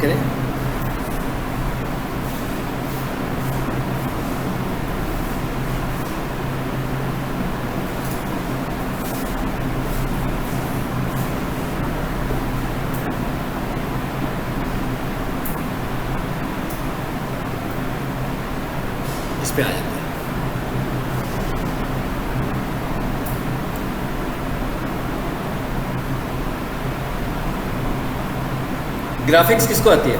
करें। इस पे आ जाते हैं। ग्राफिक्स किसको आती है?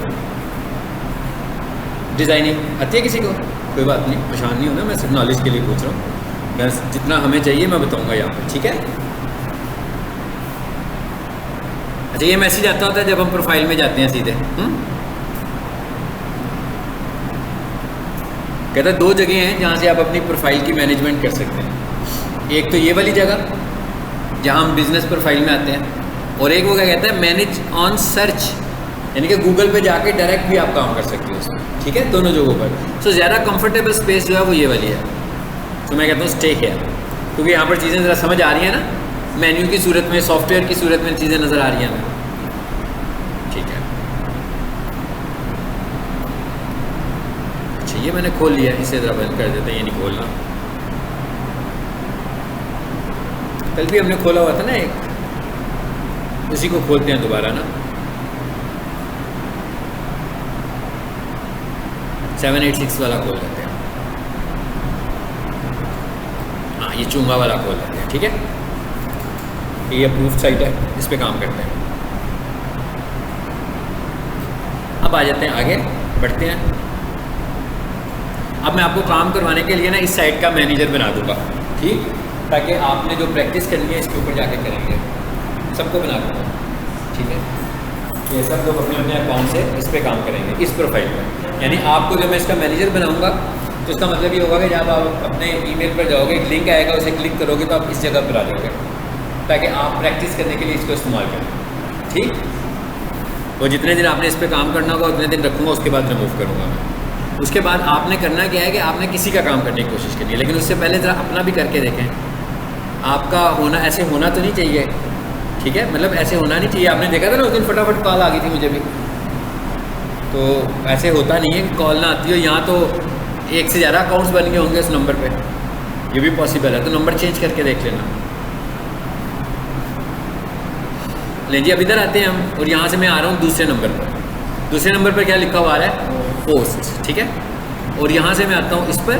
डिज़ाइनिंग आती है किसी को? कोई बात नहीं, परेशान नहीं होना, मैं सिर्फ नॉलेज के लिए पूछ रहा हूँ। बस जितना हमें चाहिए मैं बताऊंगा यहाँ पर, ठीक है। अच्छा, ये मैसेज आता होता है जब हम प्रोफाइल में जाते हैं सीधे। कहता है 2 जगह हैं जहाँ से आप अपनी प्रोफाइल की मैनेजमेंट कर सकते हैं। एक तो ये वाली जगह जहाँ हम बिजनेस प्रोफाइल में आते हैं, और एक वो क्या कहता है, मैनेज ऑन सर्च, यानी कि गूगल पे जाके डायरेक्ट भी आप काम कर सकते हो उसमें, ठीक है, दोनों जगहों पर। सो ज़्यादा कंफर्टेबल स्पेस जो है वो ये वाली है। तो मैं कहता हूँ स्टे हियर, क्योंकि यहाँ पर चीज़ें ज़रा समझ आ रही हैं ना, मेन्यू की सूरत में, सॉफ्टवेयर की सूरत में चीज़ें नज़र आ रही हैं ना, ठीक है। अच्छा, ये मैंने खोल लिया, इसे ज़रा बंद कर देते हैं, ये नहीं खोलना। कल भी हमने खोला हुआ था ना एक, उसी को खोलते हैं दोबारा ना। 786 वाला खोल लेते हैं। हाँ, ये चूंगा वाला खोल लेते हैं, ठीक है। ये अप्रूव्ड साइट है, इस पे काम करते हैं। अब आ जाते हैं आगे, बढ़ते हैं। अब मैं आपको काम करवाने के लिए ना इस साइट का मैनेजर बना दूंगा, ठीक, ताकि आपने जो प्रैक्टिस करनी है इसके ऊपर जाके करेंगे। सबको बना दूंगा, ठीक है। ये सब लोग अपने अपने अकाउंट से इस पे काम करेंगे, इस प्रोफाइल पर। यानी आपको जब मैं इसका मैनेजर बनाऊंगा तो इसका मतलब ये होगा कि जब आप अपने ईमेल पर जाओगे, एक लिंक आएगा, उसे क्लिक करोगे तो आप इस जगह पर आ जाओगे, ताकि आप प्रैक्टिस करने के लिए इसको इस्तेमाल करें, ठीक। वो जितने दिन आपने इस पर काम करना होगा उतने दिन रखूँगा, उसके बाद रिमूव करूँगा मैं। उसके बाद आपने करना क्या है कि आपने किसी का काम करने की कोशिश करनी है, लेकिन उससे पहले ज़रा अपना भी करके देखें। आपका होना ऐसे होना तो नहीं चाहिए, ठीक है, मतलब ऐसे होना नहीं चाहिए। आपने देखा था ना उस दिन फटाफट कॉल आ गई थी मुझे भी, तो ऐसे होता नहीं है कि कॉल ना आती हो। यहाँ तो एक से ज़्यादा अकाउंट्स बन गए होंगे उस नंबर पे, ये भी पॉसिबल है, तो नंबर चेंज करके देख लेना। ले जी, अब इधर आते हैं हम, और यहाँ से मैं आ रहा हूँ दूसरे नंबर पर। दूसरे नंबर पर क्या लिखा हुआ आ रहा है? पोस्ट, ठीक है। और यहाँ से मैं आता हूँ इस पर,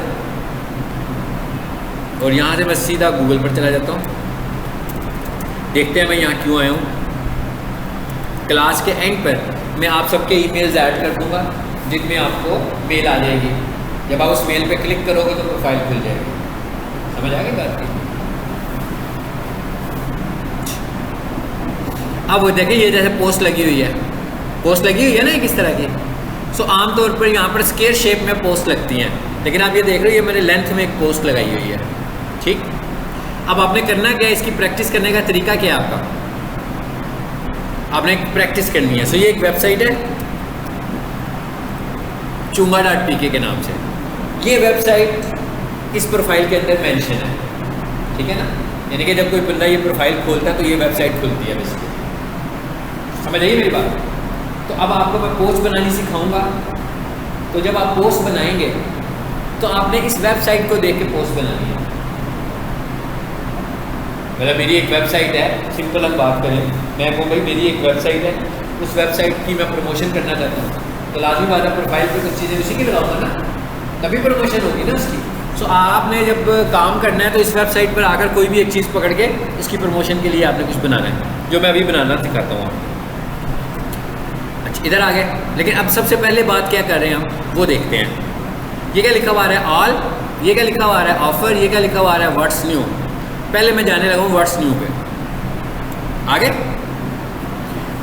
और यहाँ से मैं सीधा गूगल पर चला जाता हूँ। देखते हैं मैं यहाँ क्यों आया हूँ। क्लास के एंड पर मैं आप सबके ईमेल्स ऐड कर दूँगा, जिनमें आपको मेल आ जाएगी। जब आप उस मेल पे क्लिक करोगे तो प्रोफाइल खुल जाएगी। समझ आ गई बात की? अब वो देखिए, ये जैसे पोस्ट लगी हुई है, पोस्ट लगी हुई है ना किस तरह की। सो आमतौर पर यहाँ पर स्क्वायर शेप में पोस्ट लगती हैं, लेकिन आप ये देख रहे हो ये मैंने लेंथ में एक पोस्ट लगाई हुई है, ठीक। अब आपने करना क्या है, इसकी प्रैक्टिस करने का तरीका क्या है आपका? आपने प्रैक्टिस करनी है। सो ये एक वेबसाइट है chunga.pk के नाम से। ये वेबसाइट इस प्रोफाइल के अंदर मेंशन है, ठीक है ना। यानी कि जब कोई बंदा ये प्रोफाइल खोलता है तो ये वेबसाइट खुलती है बेसिकली। समझ आइए मेरी बात। तो अब आपको मैं पोस्ट बनानी सिखाऊंगा। तो जब आप पोस्ट बनाएंगे तो आपने इस वेबसाइट को देख के पोस्ट बनानी है। मतलब मेरी एक वेबसाइट है, सिंपल हम बात करें, मैं कहूँ भाई मेरी एक वेबसाइट है, उस वेबसाइट की मैं प्रमोशन करना चाहता हूँ, तो लाजमी बात है प्रोफाइल पे कुछ चीज़ें उसी की लगाऊंगा ना, तभी प्रमोशन होगी ना उसकी। सो आपने जब काम करना है तो इस वेबसाइट पर आकर कोई भी एक चीज़ पकड़ के इसकी प्रमोशन के लिए आपने कुछ बनाना है, जो मैं अभी बनाना सिखाता हूँ आपको। अच्छा, इधर आ गए। लेकिन अब सबसे पहले बात क्या कर रहे हैं हम, वो देखते हैं। ये क्या लिखा हुआ आ रहा है? ऑल। ये क्या लिखा हुआ आ रहा है? ऑफर। ये क्या लिखा हुआ आ रहा है? What's new. पहले मैं जाने लगा हूँ व्हाट्स न्यू पे। आगे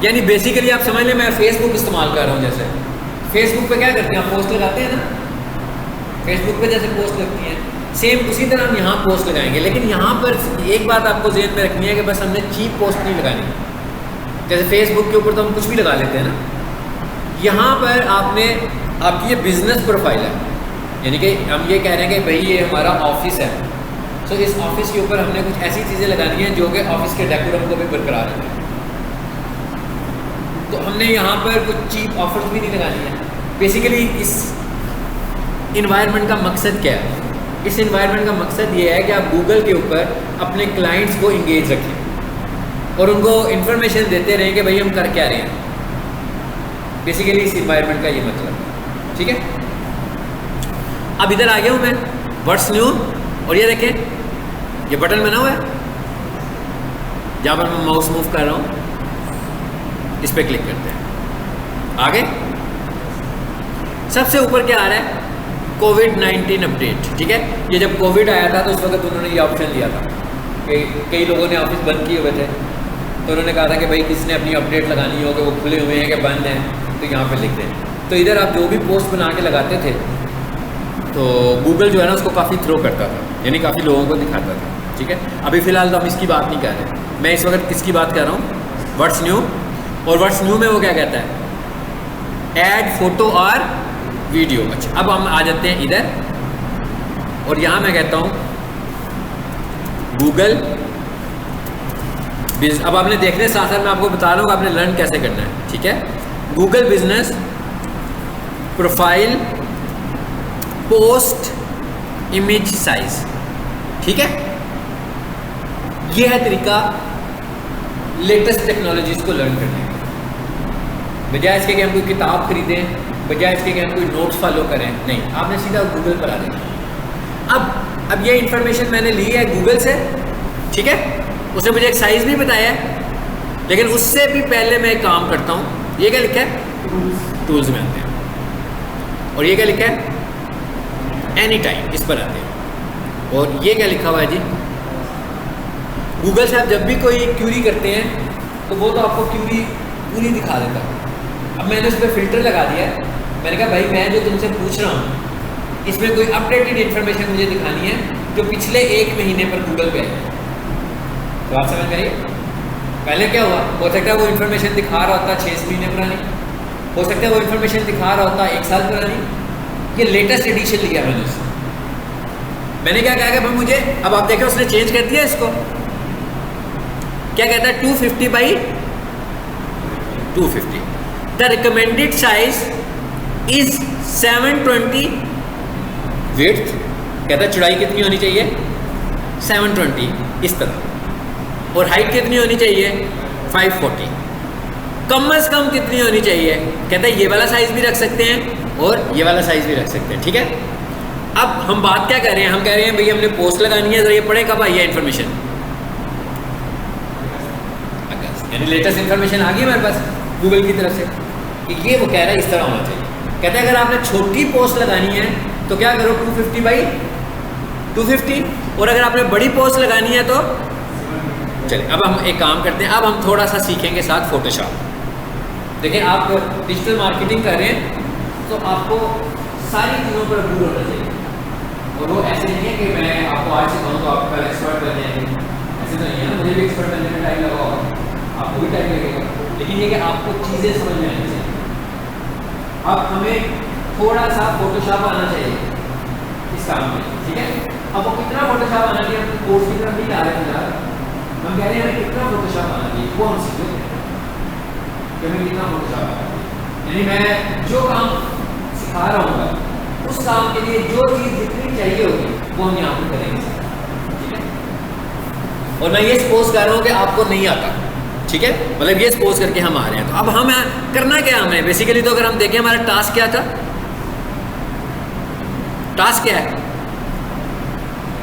यानी बेसिकली आप समझ लें मैं फेसबुक इस्तेमाल कर रहा हूँ। जैसे फेसबुक पे क्या करते हैं, आप पोस्ट लगाते हैं ना, फेसबुक पे जैसे पोस्ट लगती है, सेम उसी तरह हम यहाँ पोस्ट लगाएंगे। लेकिन यहाँ पर एक बात आपको ज़हन में रखनी है कि बस हमने चीप पोस्ट नहीं लगानी। जैसे फेसबुक के ऊपर तो हम कुछ भी लगा लेते हैं ना, यहाँ पर आपने आपकी ये बिजनेस प्रोफाइल है, यानी कि हम ये कह रहे हैं कि भाई ये हमारा ऑफिस है। तो इस ऑफिस के ऊपर हमने कुछ ऐसी चीज़ें लगानी हैं जो कि ऑफिस के डेकोरम को भी बरकरार रखें। तो हमने यहाँ पर कुछ चीप ऑफर्स भी नहीं लगानी है। बेसिकली इस इन्वायरमेंट का मकसद क्या है? इस इन्वायरमेंट का मकसद ये है कि आप गूगल के ऊपर अपने क्लाइंट्स को इंगेज रखें और उनको इन्फॉर्मेशन देते रहें कि भाई हम कर क्या रहे हैं। बेसिकली इस इन्वायरमेंट का ये मतलब है, ठीक है। अब इधर आ गया हूँ मैं, व्हाट्स न्यू, और ये देखें ये बटन बना हुआ है, जहाँ पर मैं माउस मूव कर रहा हूँ, इस पर क्लिक करते हैं। आगे सबसे ऊपर क्या आ रहा है? कोविड-19 अपडेट, ठीक है। ये जब कोविड आया था तो उस वक्त उन्होंने ये ऑप्शन दिया था कि कई लोगों ने ऑफिस बंद किए हुए थे, तो उन्होंने कहा था कि भाई किसने अपनी अपडेट लगानी हो कि वो खुले हुए हैं कि बंद हैं, तो यहाँ पे लिख दें। तो इधर आप जो भी पोस्ट बना के लगाते थे तो गूगल जो है ना उसको काफ़ी थ्रो करता था, यानी काफ़ी लोगों को दिखाता था, ठीक है। अभी फ़िलहाल तो हम इसकी बात नहीं कर रहे, मैं इस वक्त किसकी बात कर रहा हूँ? What's new. और व्हाट्स न्यू में वो क्या कहता है? ऐड फोटो और वीडियो। अच्छा, अब हम आ जाते हैं इधर और यहाँ मैं कहता हूँ गूगल बिजनेस। अब आपने देखने साथ साथ मैं आपको बता रहा हूँ आपने लर्न कैसे करना है, ठीक है। Google business profile post image size, ठीक है। यह है तरीका लेटेस्ट टेक्नोलॉजीज को लर्न करने का। बजाय इसके कि हम कोई किताब खरीदें, बजाय इसके कि हम कोई नोट्स फॉलो करें, नहीं, आपने सीधा गूगल पर आ जाना। अब ये इंफॉर्मेशन मैंने ली है गूगल से, ठीक है। उसने मुझे एक साइज़ भी बताया है, लेकिन उससे भी पहले मैं एक काम करता हूँ। ये क्या लिखा है? टूल्स में आते हैं। और ये क्या लिखा है? एनी टाइम, इस पर आते हैं। और ये क्या लिखा हुआ है जी? गूगल से आप जब भी कोई क्यूरी करते हैं तो वो तो आपको क्यूरी पूरी दिखा देता है। अब मैंने उस पर फिल्टर लगा दिया है। मैंने कहा भाई मैं जो तुमसे पूछ रहा हूँ इसमें कोई अपडेटेड इन्फॉर्मेशन मुझे दिखानी है जो पिछले 1 महीने पर गूगल पे है। तो आप समझ गए पहले क्या हुआ? हो सकता है वो इन्फॉर्मेशन दिखा रहा होता 6 महीने पुरानी, हो सकता है वो इन्फॉर्मेशन दिखा रहा होता 1 साल पुरानी। ये लेटेस्ट एडिशन लिया मैंने उससे। मैंने क्या कहा कि भाई मुझे, अब आप देखें उसने चेंज कर दिया इसको। क्या कहता है? 250 by 250। The recommended size is 720 width. कहता है चौड़ाई कितनी होनी चाहिए? 720, इस तरह। और हाइट कितनी होनी चाहिए? 540। कम से कम कितनी होनी चाहिए? कहता है ये वाला साइज भी रख सकते हैं और ये वाला साइज भी रख सकते हैं, ठीक है। अब हम बात क्या कर रहे हैं? हम कह रहे हैं भाई हमने पोस्ट लगानी है, तो ये पढ़े कब आई है इन्फॉर्मेशन? यानी लेटेस्ट इन्फॉर्मेशन आ गई हमारे पास गूगल की तरफ से कि ये वो कह रहा है इस तरह होना चाहिए। कहता है अगर आपने छोटी पोस्ट लगानी है तो क्या करो? 250 बाई 250। और अगर आपने बड़ी पोस्ट लगानी है तो चलिए अब हम एक काम करते हैं। अब हम थोड़ा सा सीखेंगे साथ फोटोशॉप। देखिए आप डिजिटल मार्केटिंग कर रहे हैं तो आपको सारी चीज़ों पर अबूर होना चाहिए। और वो ऐसे नहीं है कि मैं आपको आज सिखाऊँ तो आप कल एक्सपर्ट बन जाएंगे, ऐसे तो नहीं है ना। मुझे भी एक्सपर्ट बनने में टाइम लगा होगा, आपको भी टाइम लगेगा, लेकिन ये कि आपको चीज़ें समझ में आनी चाहिए। अब हमें थोड़ा सा फोटोशॉप आना चाहिए इस काम में, ठीक है। अब वो कितना फोटोशॉप आना चाहिए? हम कोर्स की तरफ नहीं जा रहे हैं, हम कह रहे हैं हमें कितना फोटोशॉप आना चाहिए वो हम सीखेंगे कि हमें कितना फोटोशॉप आना चाहिए। यानी मैं जो काम सिखा रहा हूँ उस काम के लिए जो चीज़ जितनी चाहिए होगी वो हम यहाँ पर करेंगे, ठीक है। और मैं ये सपोज कर रहा हूँ कि आपको नहीं आता, ठीक है, मतलब ये सपोज करके हम आ रहे हैं। तो अब हम करना क्या हमें बेसिकली? तो अगर हम देखें हमारा टास्क क्या था? टास्क क्या है?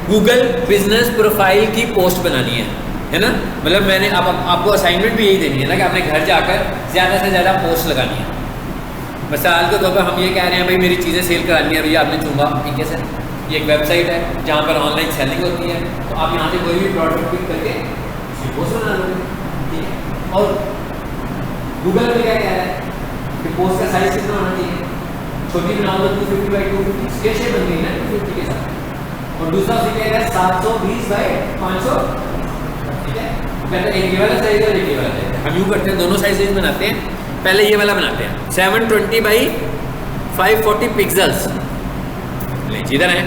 गूगल बिजनेस प्रोफाइल की पोस्ट बनानी है ना। मतलब मैंने अब आपको असाइनमेंट भी यही देनी है ना कि आपने घर जाकर ज़्यादा से ज़्यादा पोस्ट लगानी है। मिसाल के तौर पर हम ये कह रहे हैं भाई मेरी चीज़ें सेल करानी है, भैया आपने चुना, ठीक है सर, ये एक वेबसाइट है जहाँ पर ऑनलाइन सेलिंग होती है, तो आप यहाँ से कोई भी प्रोडक्ट पिक करके पोस्ट बना लोगे, ठीक है। और गूगल में क्या कह रहा है कि पोस्ट का साइज कितना होना चाहिए? छोटी बनाओ तो 250 बाई 250 स्केल शेप बन गई ना 250 के साथ। और दूसरा उसे क्या है 720 बाई 500, ठीक है। कहते हैं एक ये वाला साइज और एक ये वाला साइज। हम यूँ करते हैं, दोनों साइज बनाते हैं। पहले ये वाला बनाते हैं 720 बाई 540 पिक्सल्स। इधर है,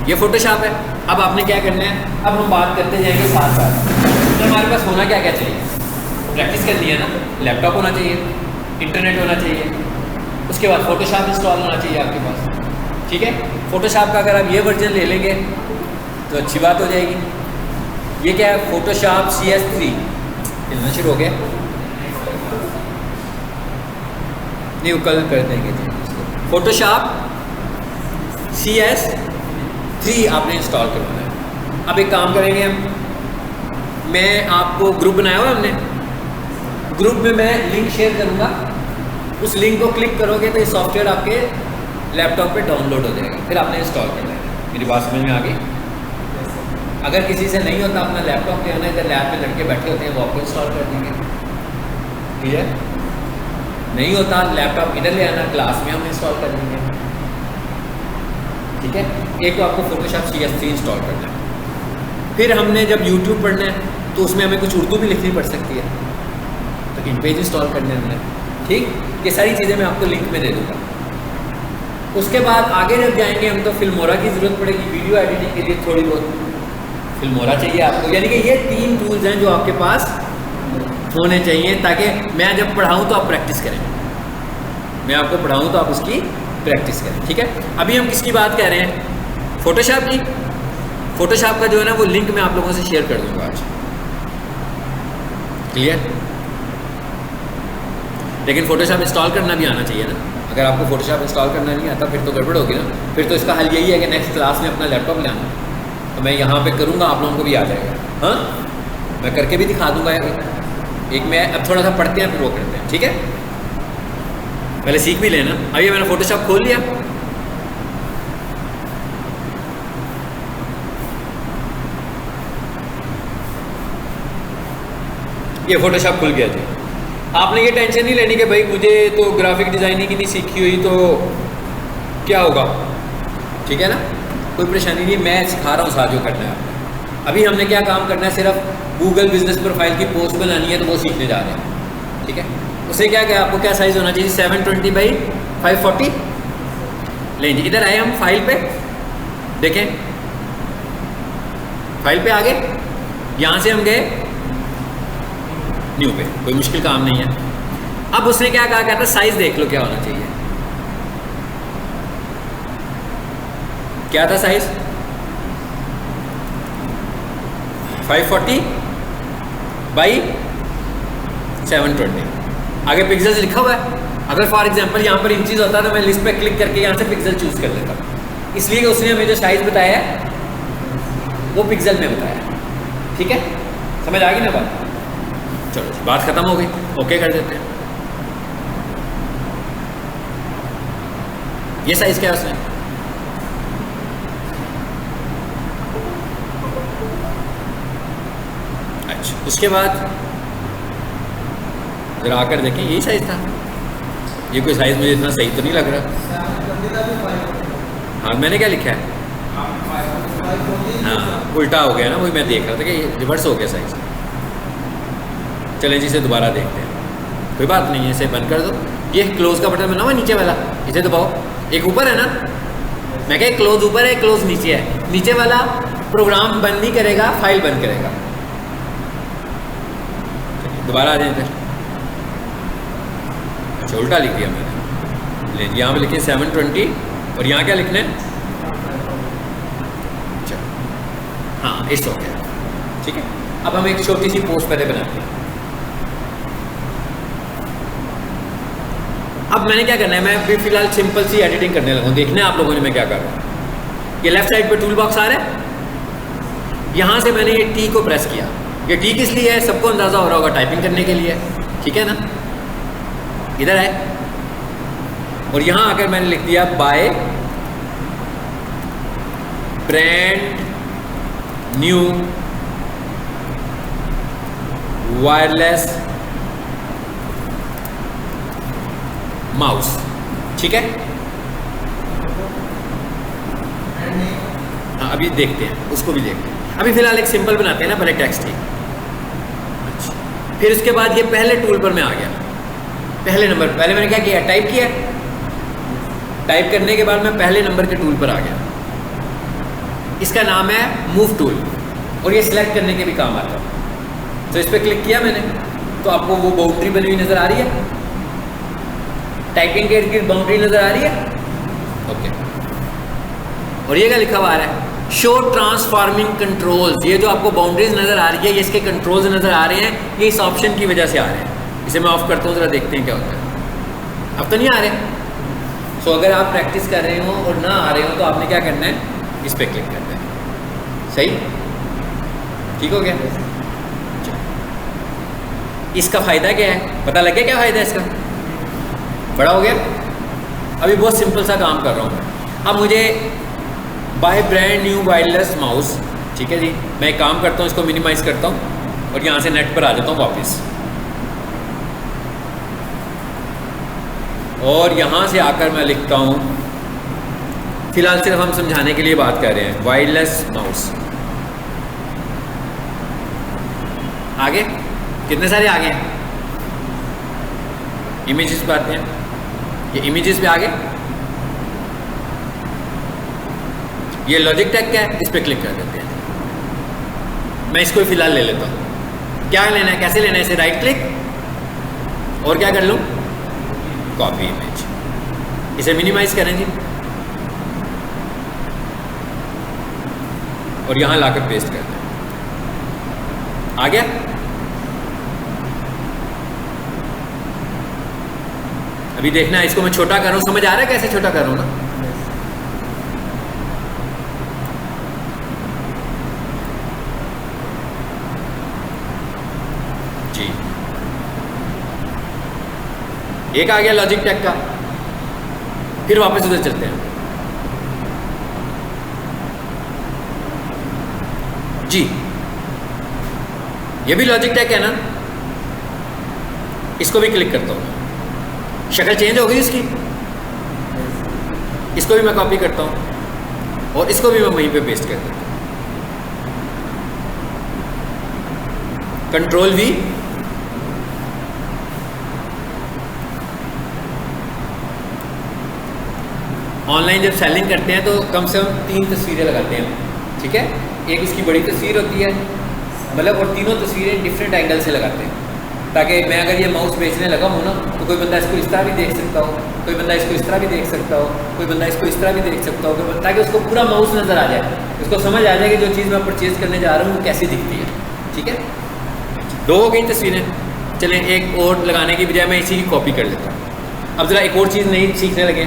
ये फोटोशॉप है। अब आपने क्या करना है? अब हम बात करते जाएंगे साथ साथ तो हमारे पास होना क्या क्या चाहिए। प्रैक्टिस करनी है ना, लैपटॉप होना चाहिए, इंटरनेट होना चाहिए, उसके बाद फोटोशॉप इंस्टॉल होना चाहिए आपके पास, ठीक है। फोटोशॉप का अगर आप ये वर्जन ले लेंगे तो अच्छी बात हो जाएगी। ये क्या है, फोटोशॉप CS3 चलना शुरू हो गया, नहीं वो कल कर देंगे जी। फोटोशॉप CS3 आपने इंस्टॉल करवाना है। अब एक काम करेंगे हम, मैं आपको ग्रुप बनाया हुआ हमने, ग्रुप में मैं लिंक शेयर करूँगा, उस लिंक को क्लिक करोगे तो ये सॉफ्टवेयर आपके लैपटॉप पे डाउनलोड हो जाएगा, फिर आपने इंस्टॉल कर लेना है। मेरी बात समझ में आ गई? अगर किसी से नहीं होता अपना लैपटॉप ले आना, इधर लैब में लड़के बैठे होते हैं वो आपको इंस्टॉल कर देंगे, क्लियर? नहीं होता लैपटॉप इधर ले आना, क्लास में हम इंस्टॉल कर देंगे, ठीक है। एक तो आपको फोटोशॉप CS3 इंस्टॉल करना है। फिर हमने जब यूट्यूब पढ़ना है तो उसमें हमें कुछ उर्दू भी लिखनी पड़ सकती है, तो InPage इंस्टॉल करने हमने, ठीक। ये सारी चीज़ें मैं आपको लिंक में दे दूँगा। उसके बाद आगे जब जाएंगे हम तो फिल्मोरा की ज़रूरत पड़ेगी वीडियो एडिटिंग के लिए, थोड़ी बहुत फिल्मोरा चाहिए आपको। यानी कि ये 3 टूल्स हैं जो आपके पास होने चाहिए, ताकि मैं जब पढ़ाऊँ तो आप प्रैक्टिस करें, मैं आपको पढ़ाऊँ तो आप उसकी प्रैक्टिस करें, ठीक है। अभी हम किसकी बात कर रहे हैं, फोटोशॉप की। फोटोशॉप का जो है ना वो लिंक मैं आप लोगों से शेयर कर दूँगा आज, क्लियर। लेकिन फोटोशॉप इंस्टॉल करना भी आना चाहिए ना, अगर आपको फोटोशॉप इंस्टॉल करना नहीं आता फिर तो गड़बड़ होगी ना। फिर तो इसका हल यही है कि नेक्स्ट क्लास में अपना लैपटॉप ले आना, तो मैं यहाँ पे करूँगा, आप लोगों को भी आ जाएगा। हाँ, मैं करके भी दिखा दूँगा एक मैं अब थोड़ा सा पढ़ते हैं फिर वो करते हैं, ठीक है। पहले सीख भी लेना। अभी मैंने फोटोशॉप खोल लिया, ये फोटोशॉप खुल गया जी। आपने ये टेंशन नहीं लेनी कि भाई मुझे तो ग्राफिक डिज़ाइनिंग ही नहीं सीखी हुई तो क्या होगा, ठीक है ना, कोई परेशानी नहीं, मैं सिखा रहा हूँ साथ जो करना है आपने। अभी हमने क्या काम करना है, सिर्फ गूगल बिजनेस प्रोफाइल की पोस्ट बनानी है, तो वो सीखने जा रहे हैं, ठीक है। उसे क्या क्या आपको क्या साइज़ होना चाहिए, 720x540 लेंगे। इधर आए हम फाइल पे, देखें फाइल पे आ गए, यहाँ से हम गए न्यू पे, कोई मुश्किल काम नहीं है। अब उसने क्या कहा, कहता साइज देख लो क्या होना चाहिए, क्या था साइज 540x720। आगे पिक्सल्स लिखा हुआ है, अगर फॉर एग्जांपल यहाँ पर इंचेस होता तो मैं लिस्ट पे क्लिक करके यहाँ से पिक्सल चूज कर लेता, इसलिए कि उसने हमें जो साइज बताया है वो पिक्सल में बताया, ठीक है। समझ आ गई ना बात? चलो बात खत्म हो गई, ओके कर देते हैं। ये साइज क्या है उसमें, अच्छा। उसके बाद जरा आकर देखें, यही साइज था। ये कोई साइज मुझे इतना सही तो नहीं लग रहा। हाँ, मैंने क्या लिखा है, हाँ उल्टा हो गया ना, वही मैं देख रहा था कि रिवर्स हो गया साइज। चलें जी, इसे दोबारा देखते हैं, कोई बात नहीं है, इसे बंद कर दो। ये क्लोज का बटन बना हुआ नीचे वाला, इसे दबाओ। एक ऊपर है ना, मैं क्या क्लोज ऊपर है क्लोज नीचे है, नीचे वाला प्रोग्राम बंद नहीं करेगा, फाइल बंद करेगा। दोबारा आ जाए इधर, अच्छा उल्टा लिख दिया मैंने, ले यहाँ पे लिखे 720 और यहाँ क्या लिखना है, अच्छा हाँ इस हो गया, ठीक है। अब हम एक छोटी सी पोस्ट पहले बनाते हैं। अब मैंने क्या करना है, मैं अभी फिलहाल सिंपल सी एडिटिंग करने लगा हूँ, देखना है आप लोगों ने मैं क्या कर रहा हूँ। ये लेफ्ट साइड पे टूल बॉक्स आ रहा है, यहाँ से मैंने ये टी को प्रेस किया। ये टी किस लिए है, सबको अंदाज़ा हो रहा होगा, टाइपिंग करने के लिए, ठीक है ना। इधर है और यहाँ आकर मैंने लिख दिया buy brand new wireless mouse, ठीक है। हाँ अभी देखते हैं, उसको भी देखते हैं। अभी फिलहाल एक सिंपल बनाते हैं ना, पहले टेक्स्ट ही। अच्छा, फिर उसके बाद ये पहले टूल पर मैं आ गया, पहले नंबर। पहले मैंने क्या किया, टाइप किया, टाइप करने के बाद मैं पहले नंबर के टूल पर आ गया। इसका नाम है मूव टूल और ये सिलेक्ट करने के भी काम आता है। तो इस पर क्लिक किया मैंने, तो आपको वो बाउंड्री बनी हुई नज़र आ रही है, टाइपिंग के इर्द गिर्द बाउंड्री नज़र आ रही है। ओके, और ये क्या लिखा हुआ आ रहा है, शो ट्रांसफॉर्मिंग कंट्रोल्स। ये जो आपको बाउंड्रीज नज़र आ रही है, ये इसके कंट्रोल्स नज़र आ रहे हैं, ये इस ऑप्शन की वजह से आ रहे हैं। इसे मैं ऑफ करता हूँ, ज़रा देखते हैं क्या होता है। अब तो नहीं आ रहे। सो अगर आप प्रैक्टिस कर रहे हो और ना आ रहे हो तो आपने क्या करना है, इस पर क्लिक करना है। सही, ठीक हो गया। इसका फ़ायदा क्या है, पता लग गया क्या फ़ायदा है इसका? बड़ा हो गया। अभी बहुत सिंपल सा काम कर रहा हूँ। अब मुझे buy brand new wireless mouse, ठीक है जी, मैं एक काम करता हूँ, इसको मिनिमाइज़ करता हूँ और यहाँ से नेट पर आ जाता हूँ वापस, और यहाँ से आकर मैं लिखता हूँ, फिलहाल सिर्फ हम समझाने के लिए बात कर रहे हैं, वायरलेस माउस। आगे कितने सारे आगे हैं, इमेजेस पे आते हैं, ये इमेजेस पे आगे, ये लॉजिक टेक का है, इस पर क्लिक कर देते हैं। मैं इसको फिलहाल ले लेता हूँ। क्या लेना है, कैसे लेना है इसे, राइट क्लिक और क्या कर लूँ, कॉपी इमेज, इसे मिनिमाइज करें जी और यहाँ लाकर पेस्ट कर दें। आ गया। अभी देखना है, इसको मैं छोटा कर रहा हूँ, समझ आ रहा है कैसे छोटा कर रहा हूँ ना। जी, एक आ गया लॉजिक टेक का, फिर वापस उधर चलते हैं जी। ये भी लॉजिक टेक है ना, इसको भी क्लिक करता हूँ, शक्ल चेंज हो गई इसकी। इसको भी मैं कॉपी करता हूँ और इसको भी मैं वहीं पे पेस्ट कर देता हूँ, कंट्रोल वी। ऑनलाइन जब सेलिंग करते हैं तो कम से कम 3 तस्वीरें लगाते हैं, ठीक है। एक उसकी बड़ी तस्वीर होती है, मतलब, और तीनों तस्वीरें डिफरेंट एंगल से लगाते हैं, ताकि मैं अगर ये माउस बेचने लगा हूँ ना तो कोई बंदा इसको इस तरह भी देख सकता हो, कोई बंदा इसको इस तरह भी देख सकता हो, कोई बंदा इसको इस तरह भी देख सकता हो, ताकि उसको पूरा माउस नज़र आ जाए, उसको समझ आ जाए कि जो चीज़ मैं परचेज़ करने जा रहा हूँ वो कैसी दिखती है, ठीक है। 2 हो गई तस्वीरें। चलें, एक और लगाने की बजाय मैं इसी की कॉपी कर लेता हूँ। अब ज़रा एक और चीज़ नहीं सीखने लगे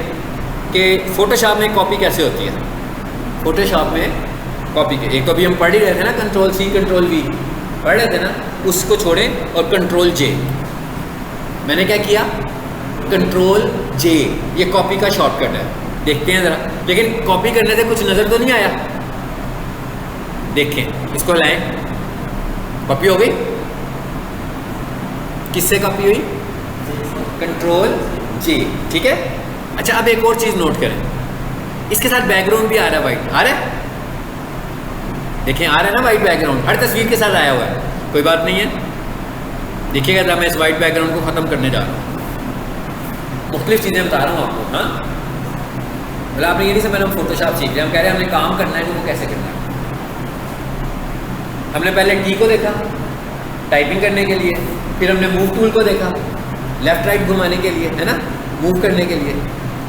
कि फ़ोटोशॉप में कॉपी कैसे होती है। फ़ोटोशॉप में कॉपी के एक तो अभी हम पढ़ ही रहे थे ना, कंट्रोल सी कंट्रोल वी पढ़ रहे थे ना, उसको छोड़ें और कंट्रोल जे। मैंने क्या किया, कंट्रोल जे, ये कॉपी का शॉर्टकट है। देखते हैं ज़रा, लेकिन कॉपी करने से कुछ नज़र तो नहीं आया। देखें, इसको लाएं, कॉपी हो गई। किससे कॉपी हुई, कंट्रोल जे, ठीक है। अच्छा, अब एक और चीज़ नोट करें, इसके साथ बैकग्राउंड भी आ रहा है वाइट, आ रहा है, देखें आ रहा है ना वाइट बैकग्राउंड, हर तस्वीर के साथ आया हुआ है, कोई बात नहीं है। देखिएगा जब मैं इस वाइट बैकग्राउंड को ख़त्म करने जा रहा हूँ, मुख्तलिफ चीज़ें बता रहा हूँ आपको। हाँ, मतलब आपने ये नहीं समझना हम फोटोशॉप सीख रहे हैं, हम कह रहे हैं हमने काम करना है तो वो कैसे करना है। हमने पहले टी को देखा टाइपिंग करने के लिए, फिर हमने मूव टूल को देखा लेफ़्ट राइट घुमाने के लिए, है ना, मूव करने के लिए।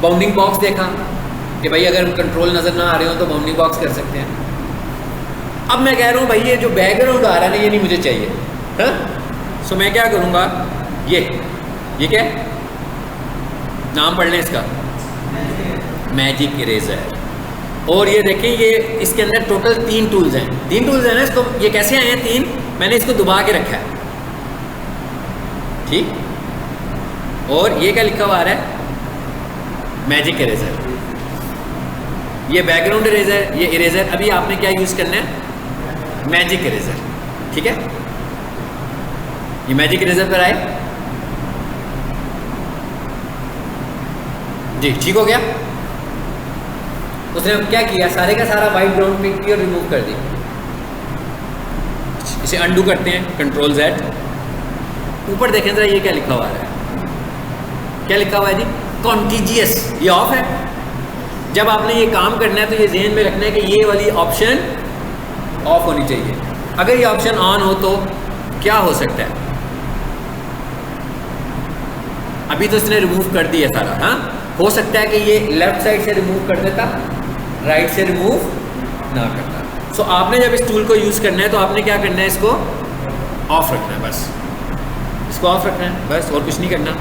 बाउंडिंग बॉक्स देखा कि भाई अगर कंट्रोल नज़र ना आ रहे हो तो बाउंडिंग बॉक्स कर सकते हैं। अब मैं कह रहा हूँ भाई ये जो बैकग्राउंड आ रहा है ना, ये नहीं मुझे चाहिए, हाँ। सो मैं क्या करूँगा, ये क्या है, नाम पढ़ लें इसका, मैजिक इरेजर। और ये देखें, ये इसके अंदर टोटल 3 टूल्स हैं, 3 टूल्स हैं ना। इसको ये कैसे आए हैं 3, मैंने इसको दबा के रखा है, ठीक। और ये क्या लिखा हुआ आ रहा है, मैजिक इरेजर। ये बैकग्राउंड इरेजर, ये इरेजर। अभी आपने क्या यूज़ करना है, मैजिक इरेजर, ठीक है। ये मैजिक इरेजर पर आए जी, ठीक हो गया। उसने क्या किया, सारे का सारा वाइट ग्राउंड पिक की और रिमूव कर दी। इसे अंडू करते हैं, कंट्रोल Z। ऊपर देखें जरा, ये क्या लिखा हुआ है, क्या लिखा हुआ है जी, कॉन्टिजियस। ये ऑफ है। जब आपने ये काम करना है तो ये ज़हन में रखना है कि ये वाली ऑप्शन ऑफ होनी चाहिए। अगर ये ऑप्शन ऑन हो तो क्या हो सकता है, अभी तो इसने रिमूव कर दिया सारा। हाँ, हो सकता है कि ये लेफ्ट साइड से रिमूव कर देता, राइट से रिमूव ना करता। सो आपने जब इस टूल को यूज़ करना है तो आपने क्या करना है, इसको ऑफ रखना है, बस इसको ऑफ रखना है, बस और कुछ नहीं करना।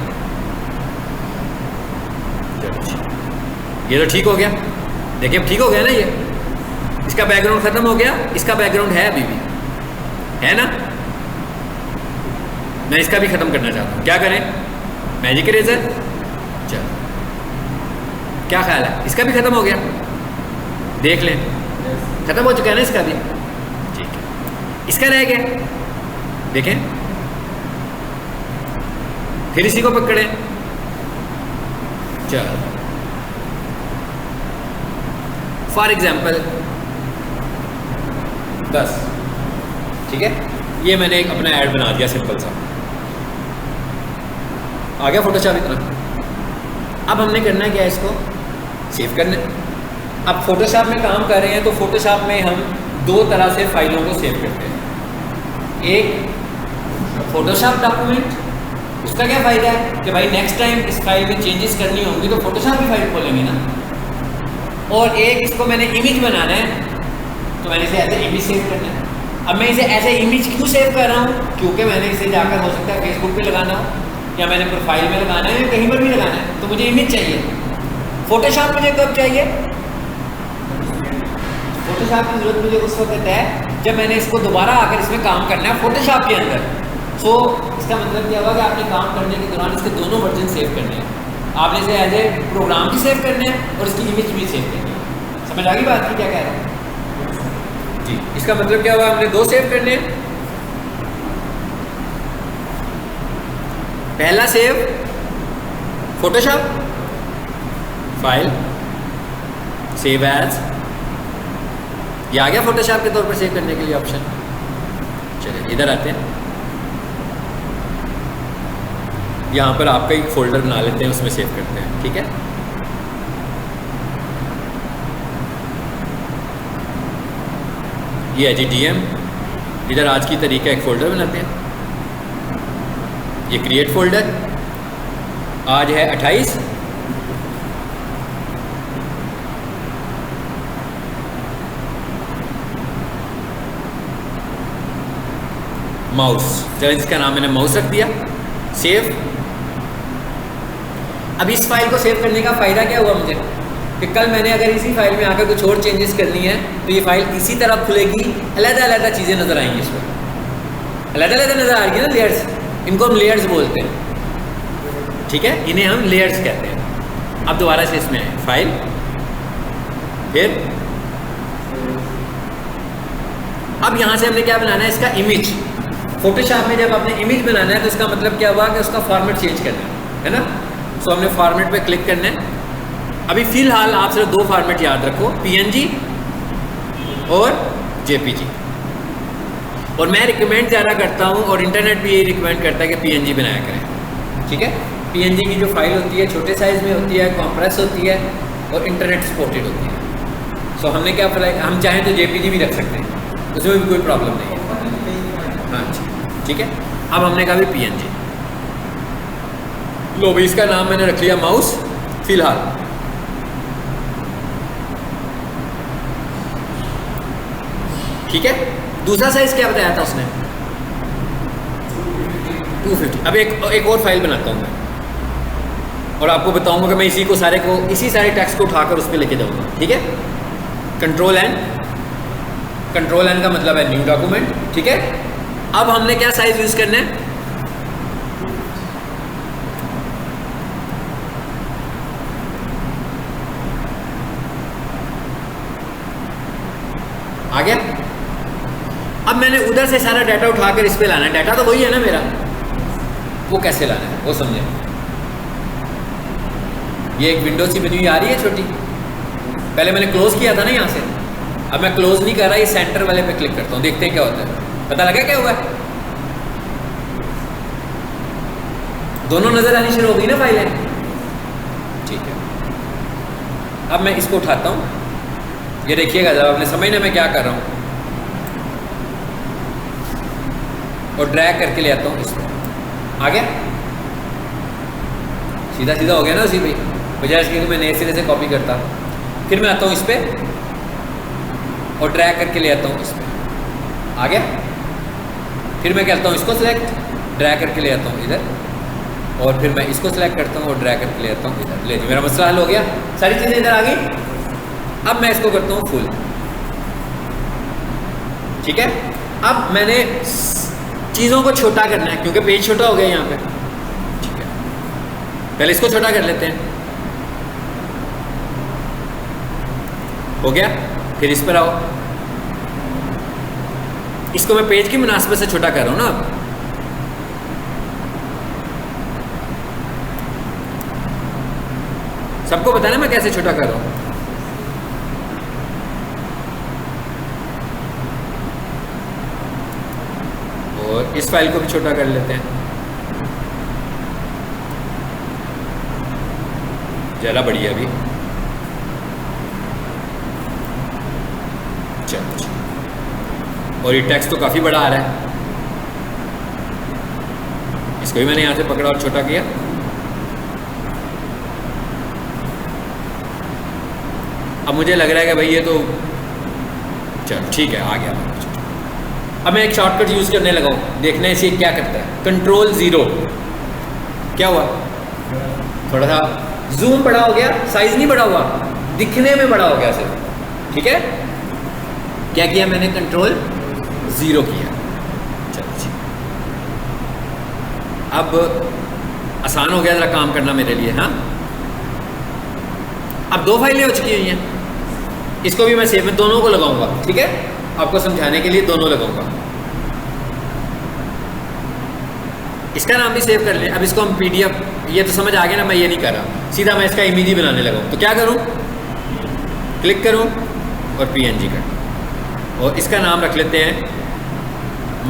ये तो ठीक हो गया, देखिए अब ठीक हो गया ना, ये इसका बैकग्राउंड खत्म हो गया, इसका बैकग्राउंड है अभी भी, है ना। मैं इसका भी खत्म करना चाहता हूँ, क्या करें, मैजिक इरेजर। चलो, क्या ख्याल है, इसका भी खत्म हो गया, देख लें, खत्म हो चुका है ना इसका भी, ठीक है। इसका रह गया, देखें, फिर इसी को पकड़े, चलो फॉर एग्जाम्पल 10, ठीक है। ये मैंने एक अपना ऐड बना दिया सिंपल सा, आ गया फोटोशॉप इतना। अब हमने करना है क्या, इसको सेव करना है। अब फोटोशॉप में काम कर रहे हैं तो फोटोशॉप में हम दो तरह से फाइलों को सेव करते हैं। एक फोटोशॉप डॉक्यूमेंट, उसका क्या फ़ायदा है कि भाई नेक्स्ट टाइम इस फाइल में चेंजेस करनी होंगी तो फोटोशॉप की फाइल खोलेंगे ना। और एक इसको मैंने इमेज बनाना है तो मैंने इसे एज ए इमेज सेव करना है। अब मैं इसे एज ए इमेज क्यों सेव कर रहा हूँ, क्योंकि मैंने इसे जाकर हो सकता है फेसबुक पे लगाना हो, या मैंने प्रोफाइल में लगाना है, या कहीं पर भी लगाना है, तो मुझे इमेज चाहिए। फोटोशॉप मुझे कब चाहिए, फोटोशॉप की जरूरत मुझे उस वक्त है जब मैंने इसको दोबारा आकर इसमें काम करना है फोटोशॉप के अंदर। सो इसका मतलब क्या होगा कि आपने काम करने के दौरान इसके दोनों वर्जन सेव करने हैं। आपने इसे एज ए प्रोग्राम भी सेव करने हैं और इसकी इमेज भी सेव करनी है। समझ आ गई बात की क्या कह रहा हूँ जी। इसका मतलब क्या हुआ, हमने दो सेव करने हैं। पहला save Photoshop file, save as, ये आ गया फोटोशॉप के तौर पर सेव करने के लिए ऑप्शन। चलिए इधर आते हैं, यहाँ पर आपका एक फोल्डर बना लेते हैं, उसमें सेव करते हैं, ठीक है। ये है जी DM, इधर आज की तारीख का एक फ़ोल्डर बनाते हैं। ये क्रिएट फोल्डर, आज है 28, माउस, चलो इसका नाम मैंने माउस रख दिया। सेव। अब इस फाइल को सेव करने का फ़ायदा क्या हुआ मुझे कि कल मैंने अगर इसी फाइल में आकर कुछ और चेंजेस करनी है तो ये फाइल इसी तरह खुलेगी, अलग-अलग चीज़ें नज़र आएंगी इसमें, अलग-अलग नज़र आ रही है ना, लेयर्स, इनको हम लेयर्स बोलते हैं, ठीक है, इन्हें हम लेयर्स कहते हैं। अब दोबारा से इसमें है फाइल, फिर अब यहाँ से हमने क्या बनाना है, इसका इमेज। फोटोशॉप में जब आपने इमेज बनाना है तो इसका मतलब क्या हुआ कि उसका फॉर्मेट चेंज करना है ना। सो हमने फॉर्मेट पे क्लिक करना है। अभी फ़िलहाल आप सिर्फ दो फॉर्मेट याद रखो, PNG और JPG। और मैं रिकमेंड ज़्यादा करता हूँ और इंटरनेट भी यही रिकमेंड करता है कि PNG बनाया करें, ठीक है। PNG की जो फाइल होती है छोटे साइज़ में होती है, कॉम्प्रेस होती है और इंटरनेट सपोर्टेड होती है। सो हमने क्या अप्लाई, हम चाहें तो JPG भी रख सकते हैं, उसमें भी कोई प्रॉब्लम नहीं है। हाँ जी, ठीक है। अब हमने कहा भी PNG, लो भाई इसका नाम मैंने रख लिया माउस फिलहाल। ठीक है। दूसरा साइज क्या बताया था उसने, 250। अब एक और फाइल बनाता हूँ मैं और आपको बताऊंगा कि मैं इसी सारे टेक्स्ट को उठाकर उस पर लेके जाऊंगा, ठीक है। कंट्रोल N का मतलब है न्यू डॉक्यूमेंट, ठीक है। अब हमने क्या साइज यूज करना है, आ गया। अब मैंने उधर से सारा डाटा उठाकर इस पे लाना है, डाटा तो वही है ना मेरा, वो कैसे लाना है वो समझे। ये एक विंडो सी बनी हुई आ रही है छोटी, पहले मैंने क्लोज किया था ना यहाँ से, अब मैं क्लोज नहीं कर रहा, ये सेंटर वाले पे क्लिक करता हूँ, देखते हैं क्या होता है। पता लगा क्या हुआ, दोनों नजर आनी शुरू हो गई ना फाइलें, ठीक है। अब मैं इसको उठाता हूँ, ये देखिएगा जब आपने समझना मैं क्या कर रहा हूँ, और ड्रैग करके ले आता हूँ इसको, आ गया। सीधा सीधा हो गया ना उसी पे, बजाय इसके कि मैं नए सिरे से कॉपी करता। फिर मैं आता हूँ इस पर और ड्रैग करके ले आता हूँ इस पर, आ गया। फिर मैं कहता हूँ इसको सिलेक्ट, ड्रैग करके ले आता हूँ इधर, और फिर मैं इसको सिलेक्ट करता हूँ और ड्रैग करके ले आता हूँ इधर। ले मेरा मसला हल हो गया, सारी चीज़ें इधर आ गई। अब मैं इसको करता हूँ फुल, ठीक है। अब मैंने चीज़ों को छोटा करना है क्योंकि पेज छोटा हो गया यहाँ पे, ठीक है। पहले इसको छोटा कर लेते हैं, हो गया। फिर इस पर आओ, इसको मैं पेज की मुनासिबत से छोटा कर रहा हूँ ना। अब सबको पता है ना मैं कैसे छोटा कर रहा हूँ। और इस फाइल को भी छोटा कर लेते हैं, जरा बढ़िया भी। चलो, और ये टेक्स्ट तो काफ़ी बड़ा आ रहा है, इसको भी मैंने यहाँ से पकड़ा और छोटा किया। अब मुझे लग रहा है कि भाई ये तो चलो ठीक है, आ गया। अब मैं एक शॉर्टकट यूज़ करने लगा हूँ, देखना है इसे क्या करता है। Ctrl+0, क्या हुआ? थोड़ा सा जूम बड़ा हो गया, साइज नहीं बड़ा हुआ, दिखने में बड़ा हो गया सिर्फ, ठीक है। क्या किया मैंने? Ctrl+0 किया। चलो जी, अब आसान हो गया ज़रा काम करना मेरे लिए। हाँ, अब दो फाइलें हो चुकी हुई हैं, इसको भी मैं सेव में दोनों को लगाऊंगा, ठीक है। आपको समझाने के लिए दोनों लगाऊंगा। इसका नाम भी सेव कर लें। अब इसको हम PDF, ये तो समझ आ गया ना, मैं ये नहीं कर रहा, सीधा मैं इसका इमेज ही बनाने लगा हूँ। तो क्या करूँ? क्लिक करूँ और PNG कर, और इसका नाम रख लेते हैं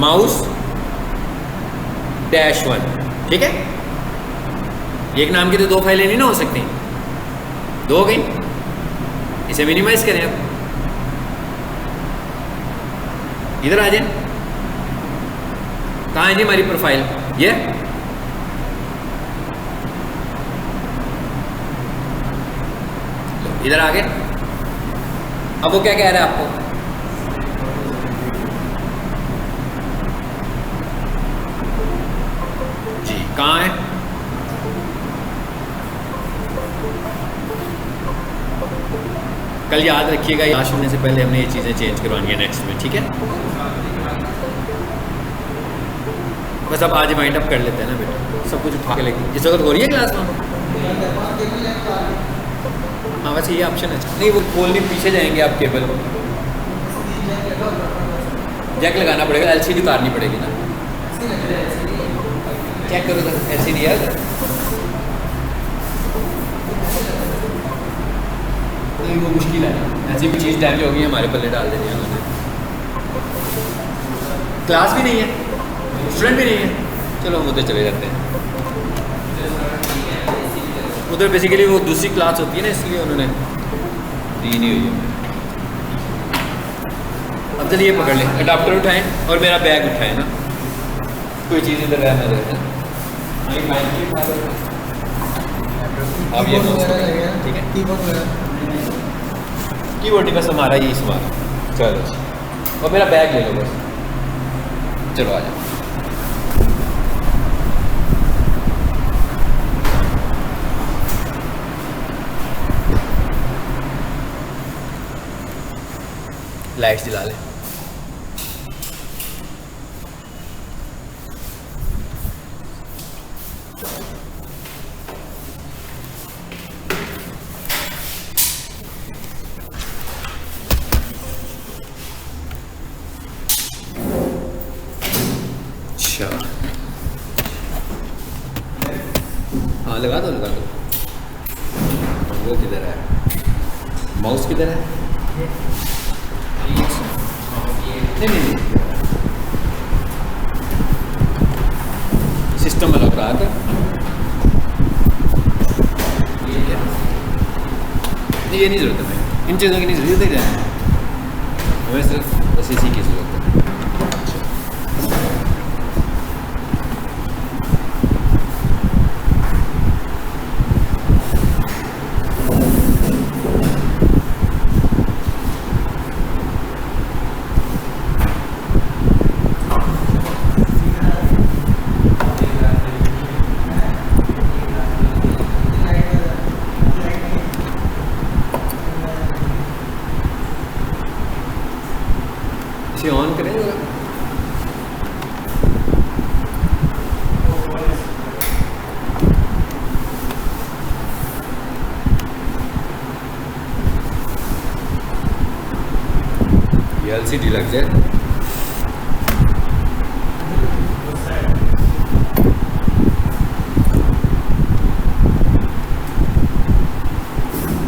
mouse-1, ठीक है। एक नाम की तो दो फाइलें नहीं ना हो सकती, दो हो गई। इसे मिनिमाइज करें, अब इधर आ जाए। कहाँ है जी हमारी प्रोफाइल? ये इधर आ गए। अब वो क्या कह रहा है आपको? जी कहाँ है? कल याद रखिएगा, लास्ट होने से पहले हमने ये चीज़ें चेंज करवानी है नेक्स्ट में, ठीक है। बस अब आज वाइंड अप कर लेते हैं ना बेटा, सब कुछ उठा के लेके। इस वक्त हो रही है क्लास में? हाँ वैसे ये ऑप्शन है। नहीं वो खोलने पीछे जाएंगे आप, केबल जैक लगाना पड़ेगा, LCD उतारनी पड़ेगी ना। चेक करो सर, LCD है नहीं, वो मुश्किल है। ऐसी भी चीज़ डैमेज हो गई, हमारे पल्ले डाल देनी है उन्होंने। क्लास भी नहीं है, स्टूडेंट भी नहीं है, चलो हम उधर चले जाते हैं। उधर बेसिकली वो दूसरी क्लास होती है ना, इसलिए उन्होंने दी नहीं हुई है। अब चलिए पकड़ लें, अडाप्टर उठाएं और मेरा बैग उठाएं ना, कोई चीज़ इधर रहना रहता है। अब ये ठीक है, कीबोर्ड बस हमारा ही सवाल। चलो और मेरा बैग ले लो बस, चलो आ जाओ। लाइट्स जला ले। अच्छा हाँ लगा दो लगा दो। वो किधर है? माउस किधर है? नहीं सिस्टम अलग रहा था। ये नहीं ज़रूरत है, इन चीज़ों की नहीं ज़रूरत है, हमें सिर्फ बस इसी की ज़रूरत है। LCD लग जाए।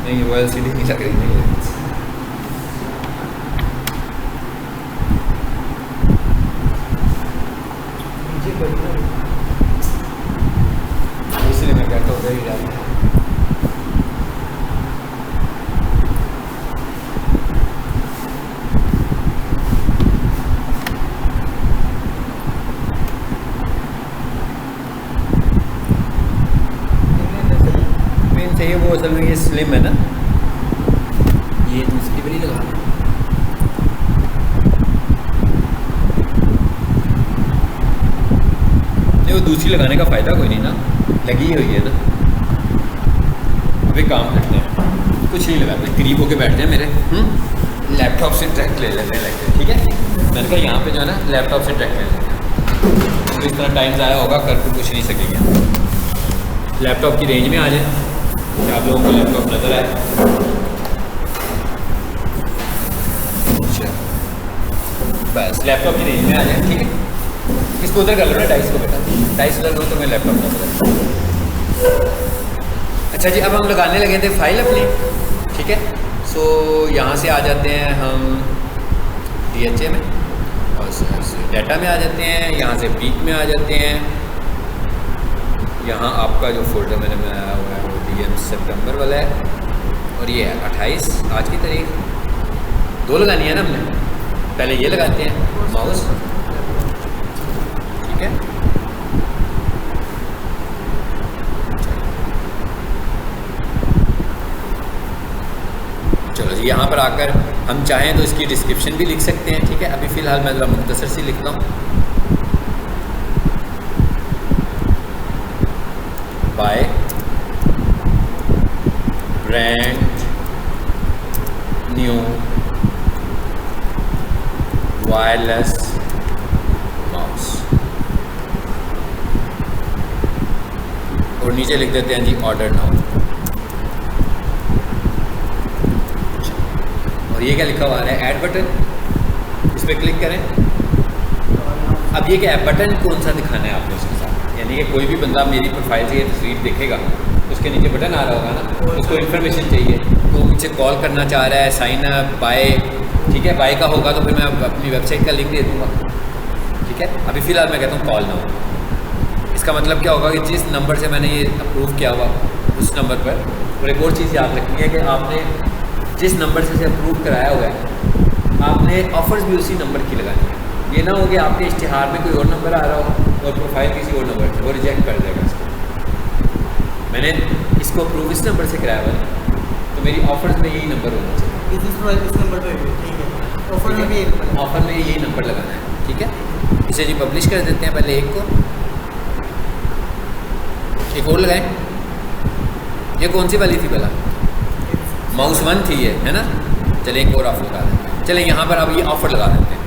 नहीं वो LCD नहीं लग रही नहीं है। इसलिए मैं कहता हूँ ही जाता है। चाहिए वो असल में ये स्लिम है ना, ये दूसरी वाली लगा नहीं, वो दूसरी लगाने का फ़ायदा कोई नहीं ना, लगी हुई है ना। अभी काम करते हैं, कुछ नहीं लगाते, करीब होके बैठते हैं मेरे लैपटॉप से ट्रैक ले लेते हैं लगते, ठीक है। मैंने कहा यहाँ पे जो है ना लैपटॉप से ट्रैक ले लेते हैं, तो इस तरह टाइम ज़ाया होगा, कर तो कुछ नहीं सकेंगे। लैपटॉप की रेंज में आ जाए, आप लोगों को लैपटॉप नज़र आए। बस लैपटॉप की रेंज में आ जाए, ठीक है। इसको उधर कर लो ना, डाइस को बेटा, डाइस उधर लो तो मैं लैपटॉप नज़र आए। अच्छा जी, अब हम लगाने लगे थे फाइल अपनी, ठीक है। सो यहाँ से आ जाते हैं हम DHA में, और डाटा में आ जाते हैं, यहाँ से पीक में आ जाते हैं। यहाँ आपका जो फोल्डर मैंने बनाया हुआ है वो DM सितंबर वाला है, और ये है 28 आज की तारीख। दो लगानी है ना हमने, पहले ये लगाते हैं माउस, ठीक है। चलो जी, यहाँ पर आकर हम चाहें तो इसकी डिस्क्रिप्शन भी लिख सकते हैं, ठीक है। अभी फ़िलहाल मैं ज़रा मुख्तसर सी लिखता हूँ। Buy brand new wireless mouse, और नीचे लिख देते हैं जी ऑर्डर नाउ। और ये क्या लिखा हुआ है, ऐड बटन, इस पर क्लिक करें। अब ये क्या है, बटन कौन सा दिखाना है आपको इसके साथ, यानी कि कोई भी बंदा मेरी प्रोफाइल से ये तस्वीर देखेगा, उसके नीचे बटन आ रहा होगा ना, उसको इन्फॉर्मेशन चाहिए, तो मुझे कॉल करना चाह रहा है, साइन अप बाय, ठीक है। बाय का होगा तो फिर मैं अपनी वेबसाइट का लिंक दे दूँगा, ठीक है। अभी फ़िलहाल मैं कहता हूँ कॉल नाउ। इसका मतलब क्या होगा कि जिस नंबर से मैंने ये अप्रूव किया हुआ उस नंबर पर, और एक और चीज़ याद रखनी है कि आपने जिस नंबर से अप्रूव कराया हुआ है, आपने ऑफर्स भी उसी नंबर की लगानी है। ये ना हो कि आपके इश्तिहार में कोई और नंबर आ रहा हो और प्रोफाइल किसी और नंबर से, वो रिजेक्ट कर देगा इसको। मैंने इसको अप्रूव इस नंबर से कराया हुआ है, तो मेरी ऑफर्स में यही नंबर होना चाहिए, इस नंबर पर, ठीक है। ऑफर में भी ऑफर में यही नंबर लगाना है, ठीक है। इसे जी पब्लिश कर देते हैं, पहले एक को, एक और लगाएं। ये कौन सी वाली थी भला, माउस 1 थी ये, है ना। चले एक और ऑफर लगा देते हैं, चले यहाँ पर अब ये ऑफर लगा देते हैं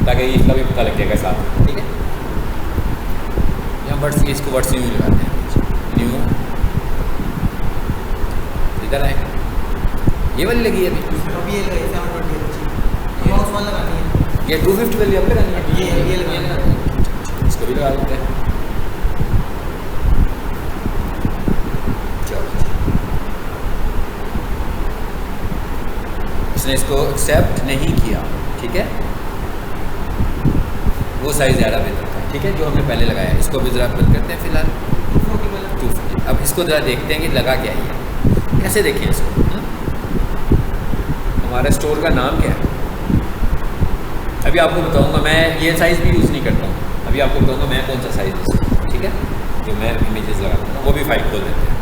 ताकि इसका भी पता लग जाएगा साथ, ठीक है। यहाँ वर्ड्स, इसको वर्ड्स न्यू लगाते हैं, न्यू, इधर आए, ये वाली लगी है अभी ये लगी 720 माउस वाला लगानी है, ये 250 वाली अब लगानी है, ये लगानी है, इसको भी लगा देते हैं। उसने इसको एक्सेप्ट नहीं किया, ठीक है। वो साइज़ ज़्यादा बेहतर था, ठीक है, जो हमने पहले लगाया है। इसको भी ज़रा बंद करते हैं फ़िलहाल, 250। अब इसको ज़रा देखते हैं कि लगा क्या है, कैसे देखें इसको। हमारा स्टोर का नाम क्या है, अभी आपको बताऊंगा। मैं ये साइज़ भी यूज़ नहीं करता हूँ, अभी आपको बताऊंगा मैं कौन सा साइज़ यूज़, ठीक है। जो मैं इमेजेस लगाता हूँ वो भी फाइल खोल देते हैं,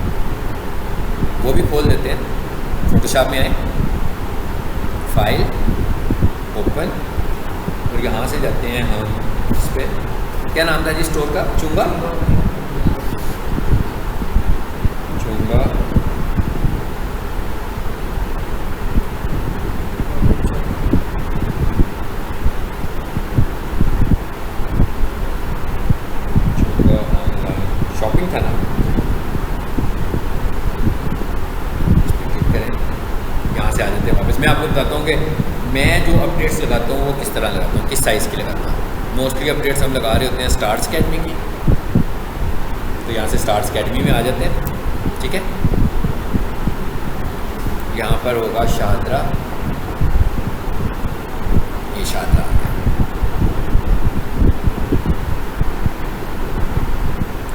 वो भी खोल देते हैं। फोटोशॉप में आए, फाइल ओपन, और यहाँ से जाते हैं हम इस पर, क्या नाम था जी स्टोर का, चुंगा, चुंगा शॉपिंग था ना, क्लिक करें, यहाँ से आ जाते हैं वापस। मैं आपको बताता हूँ कि मैं जो अपडेट्स लगाता हूँ वो किस तरह लगाता हूँ, किस साइज़ की लगाता हूँ। मोस्टली अपडेट्स हम लगा रहे होते हैं स्टार्स अकेडमी की, तो यहाँ से स्टार्स अकेडमी में आ जाते हैं, ठीक है। यहाँ पर होगा शादरा, ये शादरा आ गया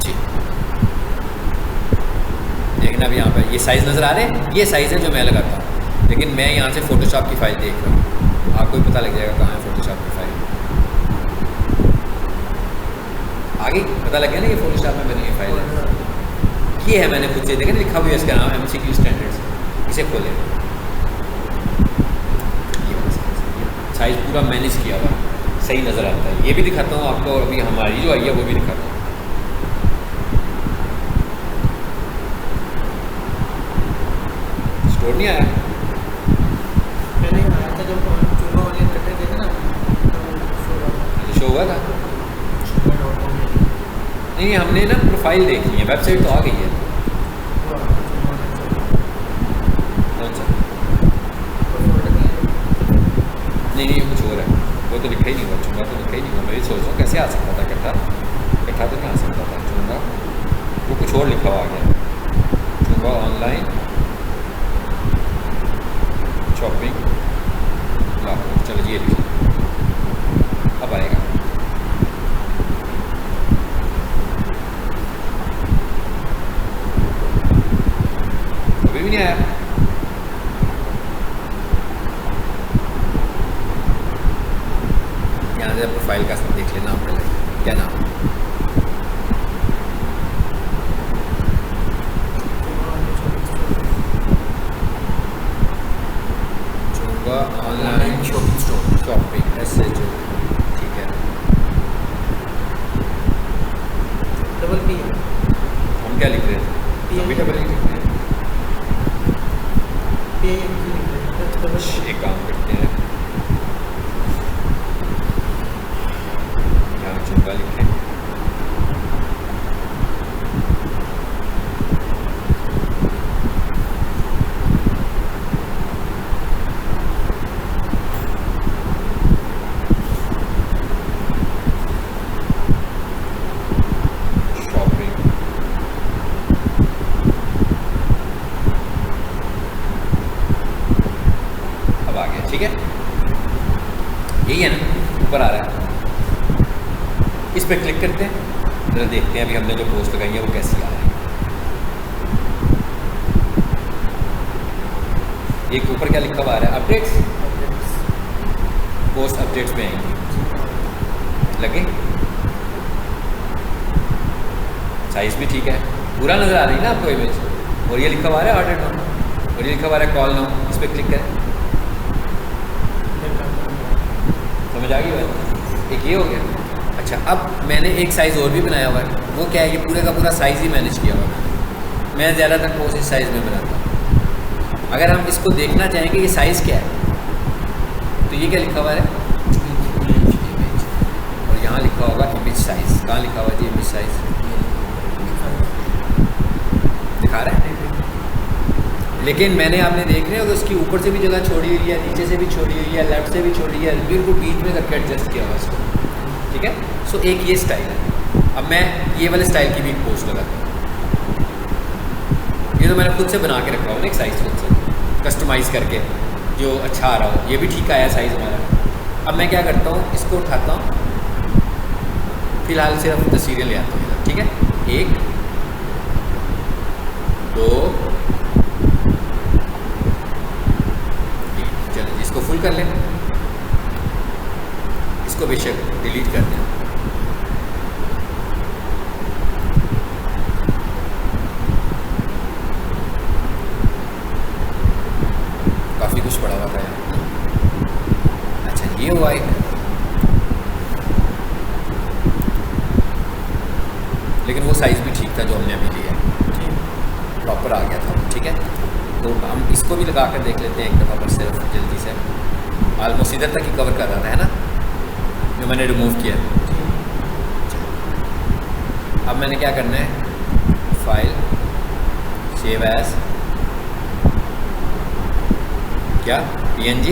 जी। देखना अब यहाँ पर ये साइज़ नज़र आ रहे हैं, ये साइज़ है जो मैं लगाता हूँ, लेकिन मैं यहाँ से फ़ोटोशॉप की फ़ाइल देख रहा हूँ, आपको भी पता लग जाएगा कहाँ है फ़ोटोशॉप की फ़ाइल। आगे पता लग गया ना, ये फोटोशॉप में बनी हुई फाइल है, ये है, मैंने खुद से देखा, लिखा हुआ है, इसका नाम MCQ स्टैंडर्ड्स। इसे खोलें, साइज़ पूरा मैनेज किया हुआ सही नज़र आता है। ये भी दिखाता हूँ आपको, अभी हमारी जो आई है वो भी दिखाता हूँ। स्टोर नहीं आया, पहले आया था जब चूल्हा वाले कटे थे ना, शो हुआ था। नहीं, हमने ना प्रोफाइल देख ली है, वेबसाइट तो आ गई है। कौन सा? नहीं, कुछ और है, वो तो लिखा ही नहीं हुआ, चूंगा तो लिखा ही नहीं हुआ। मैं ये सोच रहा हूँ कैसे आ सकता था इकट्ठा तो नहीं आ सकता था चूंगा, वो कुछ और लिखा हुआ आ गया। चूंगा ऑनलाइन शॉपिंग लाहौर, चलो ये लिखिए, अब आएगा। अभी भी नहीं आया। यहाँ से प्रोफाइल का देख लेना पहले, क्या नाम? चूंगा ऑनलाइन शॉपिंग SHO, ठीक है। डबल पी है, हम क्या लिख रहे थे? अभी डबल ही लिख रहे हैं। एक काम करते हैं, यहाँ चूंगा लिखें, ठीक है, यही है ना, ऊपर आ रहा है। इस पर क्लिक करते हैं, जरा देखते हैं अभी हमने जो पोस्ट लगाई है वो कैसी आ रही है। एक ऊपर क्या लिखा हुआ आ रहा है? अपडेट्स, पोस्ट अपडेट्स में आएंगी, लगे। साइज भी ठीक है, पूरा नज़र आ रही है ना आपको इमेज, और ये लिखा हुआ है ऑर्डर नाउ, और ये लिखा हुआ है कॉल नाउ। इस पर क्लिक करें, समझ आ गई बात? एक ये हो गया। अच्छा, अब मैंने एक साइज़ और भी बनाया हुआ है, वो क्या है, ये पूरे का पूरा साइज़ ही मैनेज किया हुआ है। मैं ज़्यादातर पोस्ट इस साइज़ में बनाता हूँ। अगर हम इसको देखना चाहेंगे ये साइज़ क्या है, तो ये क्या लिखा हुआ है? इमेज, और यहाँ लिखा होगा इमेज साइज़। कहाँ लिखा हुआ है इमेज साइज़? दिखा रहा है, लेकिन मैंने आपने देख रहे हो कि उसकी ऊपर से भी जगह छोड़ी हुई है, नीचे से भी छोड़ी हुई है, लेफ्ट से भी छोड़ी है, बिल्कुल बीच में करके एडजस्ट किया हुआ इसको, ठीक है। सो एक ये स्टाइल है। अब मैं ये वाले स्टाइल की भी एक पोस्ट लगाता हूँ। ये तो मैंने खुद से बना के रखा हुआ एक साइज़ खुद से कस्टमाइज़ करके, जो अच्छा आ रहा हो। ये भी ठीक आया साइज़ हमारा। अब मैं क्या करता हूँ, इसको उठाता हूँ, फिलहाल सिर्फ तस्वीरें ले आता हूँ इधर, ठीक है। 1 2 चलिए इसको फुल कर लें, इसको बेशक डिलीट कर दें। काफ़ी कुछ पड़ा हुआ था यार। अच्छा, ये हुआ एक, लेकिन वो साइज़ भी ठीक था जो हमने अभी लिया, प्रॉपर आ गया था, ठीक है। तो हम इसको भी लगा कर देख लेते हैं एक दफ़ा, पर सिर्फ जल्दी से। ऑलमोस्ट इधर तक ही कवर कर रहा था, है ना, जो मैंने रिमूव किया। अब मैंने क्या करना है, फाइल, सेव एज, क्या PNG,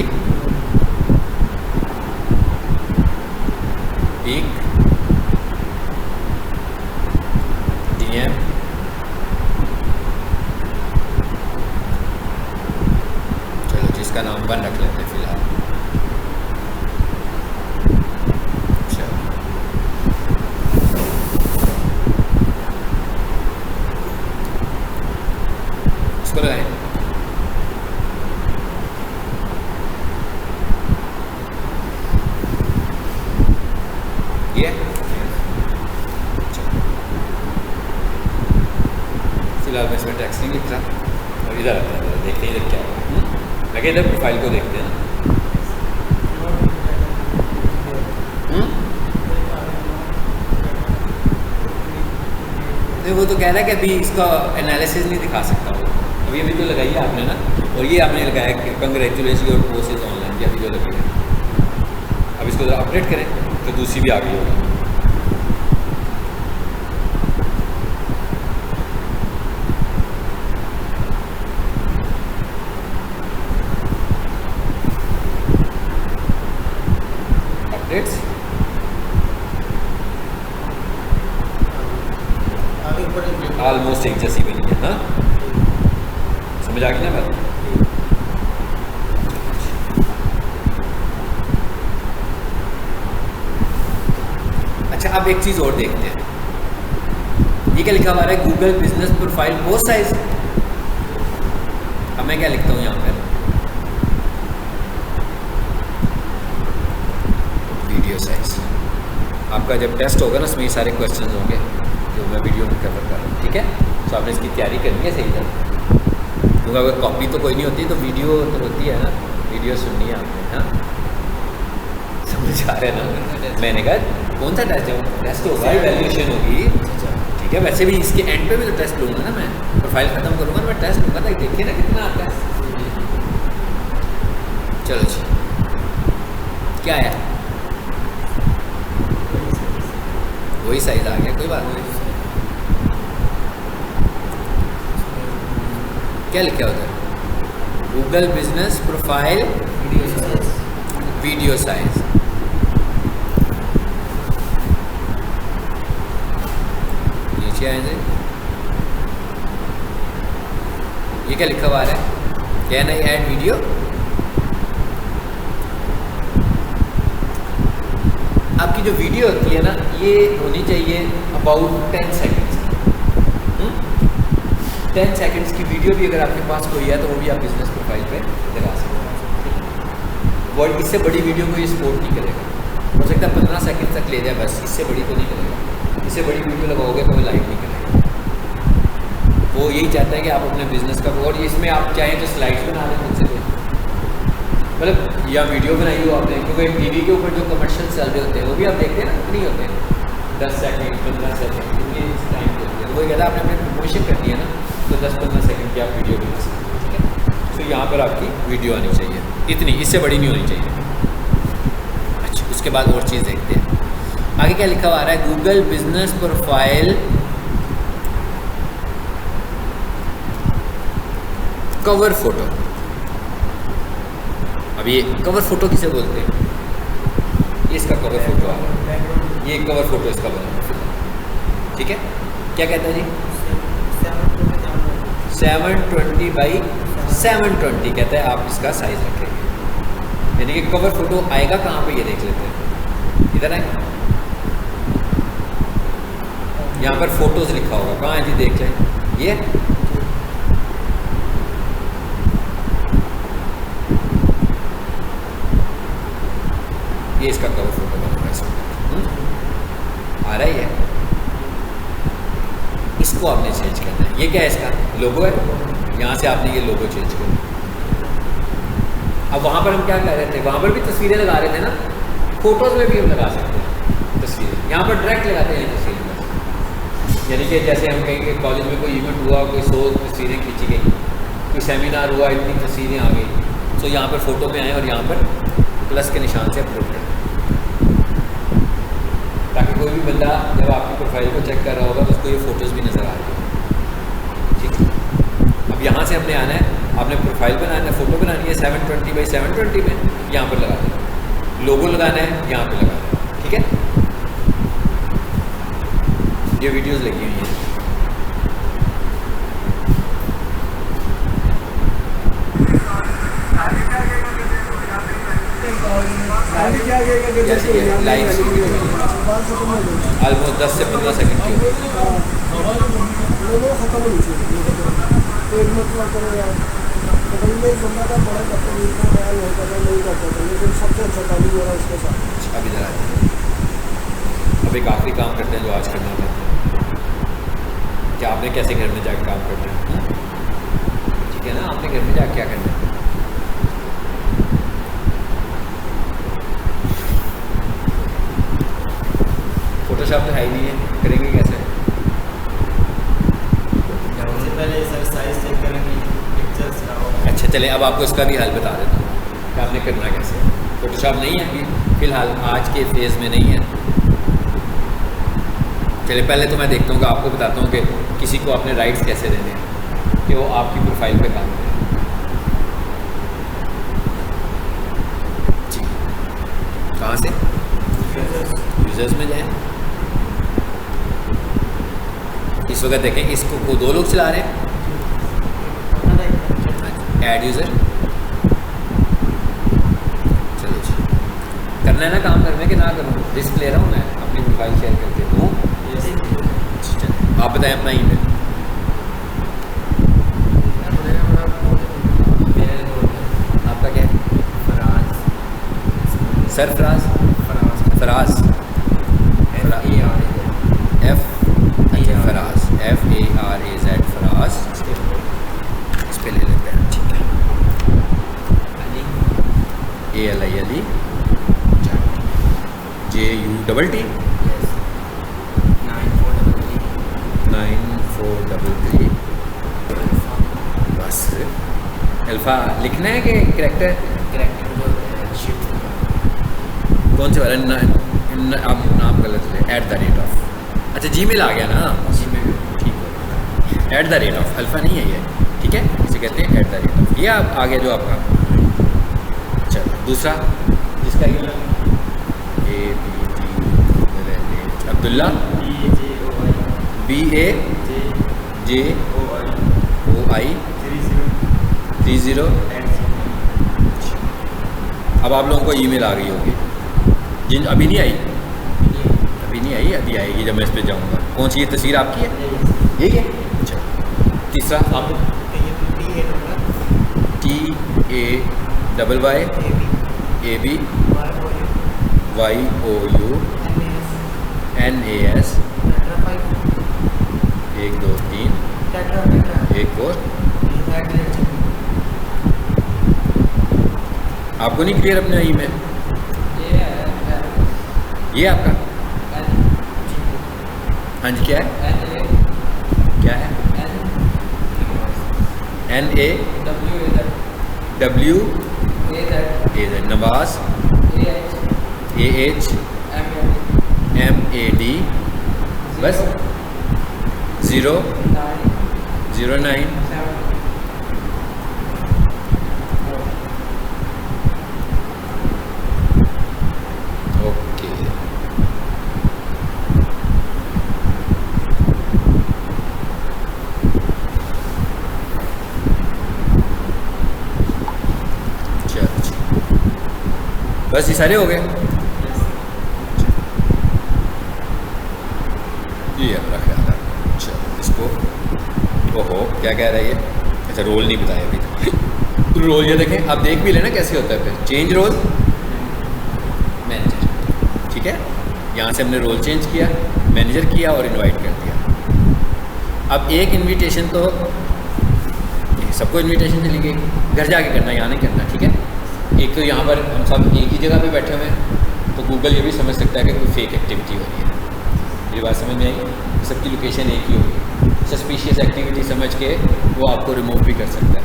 ठीक, DM, चलो जिसका नाम 1 रख लेते हैं फिलहाल। चलो इसको लगाएं। ये फिलहाल मैं इसमें टेक्स्ट नहीं लिख रहा और इधर आता है, देखते हैं इधर क्या है। मैं इधर प्रोफाइल को देखते हैं ना। नहीं, वो तो कह रहा है कि अभी इसका एनालिसिस नहीं दिखा सकता वो, अभी तो लगाई है आपने ना, और ये आपने लगाया कि congratulation your course is online, ये अभी जो लगी है। अब इसको जरा अपडेट करें तो दूसरी भी आ गई होगी। अपडेट्स ऑलमोस्ट एक जैसी बनी है। हाँ, समझ आ गई ना बात? अच्छा, अब एक चीज़ और देखते हैं। ये क्या लिखा हुआ है? Google business profile post size. अब मैं क्या लिखता हूँ यहाँ पर? Video size. आपका जब टेस्ट होगा ना, उसमें ये सारे क्वेश्चन होंगे जो मैं वीडियो में कवर कर रहा हूँ, ठीक है? तो आपने इसकी तैयारी करनी है सही तरह, क्योंकि अगर कॉपी तो कोई नहीं होती तो वीडियो तो होती है ना, वीडियो सुननी है आपने। हाँ, समझ आ रहे हैं ना? मैंने कहा कौन सा टेस्ट है? टेस्ट होगा, इवैल्यूएशन होगी, ठीक है? वैसे भी इसके एंड पे भी तो टेस्ट लूँगा ना, मैं प्रोफाइल ख़त्म करूँगा, मैं टेस्ट लूँगा ताकि देखिए ना कितना आता है। चलो जी, क्या है? वही साइज आ गया, कोई बात नहीं। क्या लिखा होता है? Google business profile video size. नीचे आए, ये क्या लिखा हुआ है? Can I add video? आपकी जो वीडियो होती है ना, ये होनी चाहिए अबाउट 10 सेकेंड्स। 10 सेकेंड्स की वीडियो भी अगर आपके पास कोई है तो वो भी आप बिजनेस प्रोफाइल पे लगा सकते हैं। वो इससे बड़ी वीडियो को ये सपोर्ट नहीं करेगा, हो सकता है 15 सेकेंड तक ले जाए, बस इससे बड़ी तो नहीं करेगा। इससे बड़ी वीडियो लगाओगे तो वो लाइव नहीं करेगा। वो यही चाहता है कि आप अपने बिजनेस का, और इसमें आप चाहें तो स्लाइड्स बना लें खुद से, मतलब या वीडियो बनाई हो आपने, क्योंकि टीवी के ऊपर जो कमर्शियल चल रहे होते हैं वो भी आप देखते हैं ना, नहीं होते हैं 10 सेकेंड 15 सेकेंड इतनी टाइम के होते हैं। वो कहता है आपने अपनी प्रमोशन करनी है ना, तो 10-15 सेकेंड की आप वीडियो बना सकते हैं, ठीक है? तो यहाँ पर आपकी वीडियो आनी चाहिए, इतनी, इससे बड़ी नहीं होनी चाहिए। अच्छा, उसके बाद और चीज़ देखते हैं आगे क्या लिखा हुआ है? Google business profile cover photo. अब ये कवर फोटो किसे बोलते हैं? ये इसका कवर फोटो है, ये कवर फोटो इसका बना, ठीक है? क्या कहता है जी? 720 बाई 720 कहता है आप इसका साइज रखेंगे, यानी कि कवर फोटो आएगा कहाँ पे ये देख लेते हैं। इधर आए, यहाँ पर फोटोज लिखा होगा, कहाँ है जी? देख लें, ये इसका कवर फोटो बना है, इसमें आ रहा ही है। इसको आपने चेंज करना है। ये क्या है? इसका लोगो है, यहाँ से आपने ये लोगो चेंज करना। अब वहाँ पर हम क्या कर रहे थे? वहाँ पर भी तस्वीरें लगा रहे थे ना, फोटोज़ में भी हम लगा सकते हैं तस्वीरें। यहाँ पर डायरेक्ट लगाते हैं तस्वीरें, यानी कि जैसे हम कहेंगे कॉलेज में कोई इवेंट हुआ, कोई 100 तस्वीरें खींची गई, कोई सेमिनार हुआ, इतनी तस्वीरें आ गई, तो यहाँ पर फ़ोटो में आए और यहाँ पर प्लस के निशान से अपलोड करें, ताकि कोई भी बंदा जब आपकी प्रोफाइल को चेक कर रहा होगा तो उसको ये फ़ोटोज़ भी नज़र आ रही है, ठीक है? अब यहाँ से हमने आना है, आपने प्रोफाइल बनाना है, फ़ोटो बनानी है 720 बाई 720 में, यहाँ पर लगाना है, लोगो लगाना है, यहाँ पर लगाना है, ठीक है? ये वीडियोस लगी हुई हैं। जैसे कि लाइव ऑलमोस्ट 10 से 15 सेकंड की होगी। अब इधर आते हैं, अब एक आखिरी काम करते हैं जो आज करना चाहते हैं कि आपने कैसे घर में जाकर काम करना है। ठीक है ना, आपने घर में जाकर क्या करना है। फोटोशॉप तो है ही नहीं है, करेंगे कैसे। सबसे पहले एक्सरसाइज चेक करेंगे पिक्चर्स का। अच्छा चलें, अब आपको इसका भी हाल बता देता हूँ कि आपने करना कैसे है। फोटोशॉप नहीं है अभी फ़िलहाल, आज के फेज़ में नहीं है। चलिए पहले तो मैं देखता हूँ कि आपको बताता हूँ कि किसी को अपने राइट्स कैसे देने हैं कि वो आपकी प्रोफाइल पे काम करे। जी, कहाँ से? यूज़र्स में जाएं। इस वक्त देखें इसको को 2 लोग चला रहे हैं। ऐड यूज़र, चलिए जी, करना है ना काम, घर में कि ना करूँ। रिस्क ले रहा हूँ मैं, अपनी प्रोफाइल शेयर करके दूँ। आप बताएं अपना ईमेल। आपका क्या है? Faraz, Sarfaraz, Faraz, F Faraz, FARAZ Faraz. इस पे ले लेते हैं। ठीक है, ALI अली, JUTT 9433 बस। अल्फ़ा लिखना है कि करेक्टर कौन से वाला आप नाम गलत है। @ अच्छा जीमेल आ गया ना, ठीक है। @ अल्फ़ा नहीं है ये, ठीक है, इसे कहते हैं @ ये आप आ गया जो आपका। चलो दूसरा जिसका ये अब्दुल्ला BAJOI 30। अब आप लोगों को ईमेल आ गई होगी, जिन अभी नहीं आई, अभी आएगी जब मैं इस पर जाऊँगा। कौन सी ये तस्वीर आपकी है? यही है। अच्छा तीसरा आप TAABABYOUNAS 1 2 3 एक और। आपको नहीं क्लियर अपना ईमेल? ये आपका? हाँ जी, क्या है? क्या है? NAWAZ नवाज AHMAD बस 009 ओके। बस ये सारे हो गए। ये अपना ख्याल है। चलो इसको, ओहो क्या कह रहा है ये? अच्छा रोल नहीं बताया अभी। रोल ये देखें, आप देख भी लेना कैसे होता है। फिर चेंज रोल मैनेजर, ठीक है, यहाँ से हमने रोल चेंज किया, मैनेजर किया और इनवाइट कर दिया। अब एक इनविटेशन तो सबको इनविटेशन चली गई, घर जाके करना, यहाँ नहीं करना, ठीक है। एक तो यहाँ पर हम सब एक ही जगह पे बैठे हुए हैं, तो गूगल ये भी समझ सकता है कि कोई फेक एक्टिविटी हो रही है। मेरी बात समझ में आई? सबकी लोकेशन एक ही होगी, सस्पिशियस एक्टिविटी समझ के वो आपको रिमूव भी कर सकता है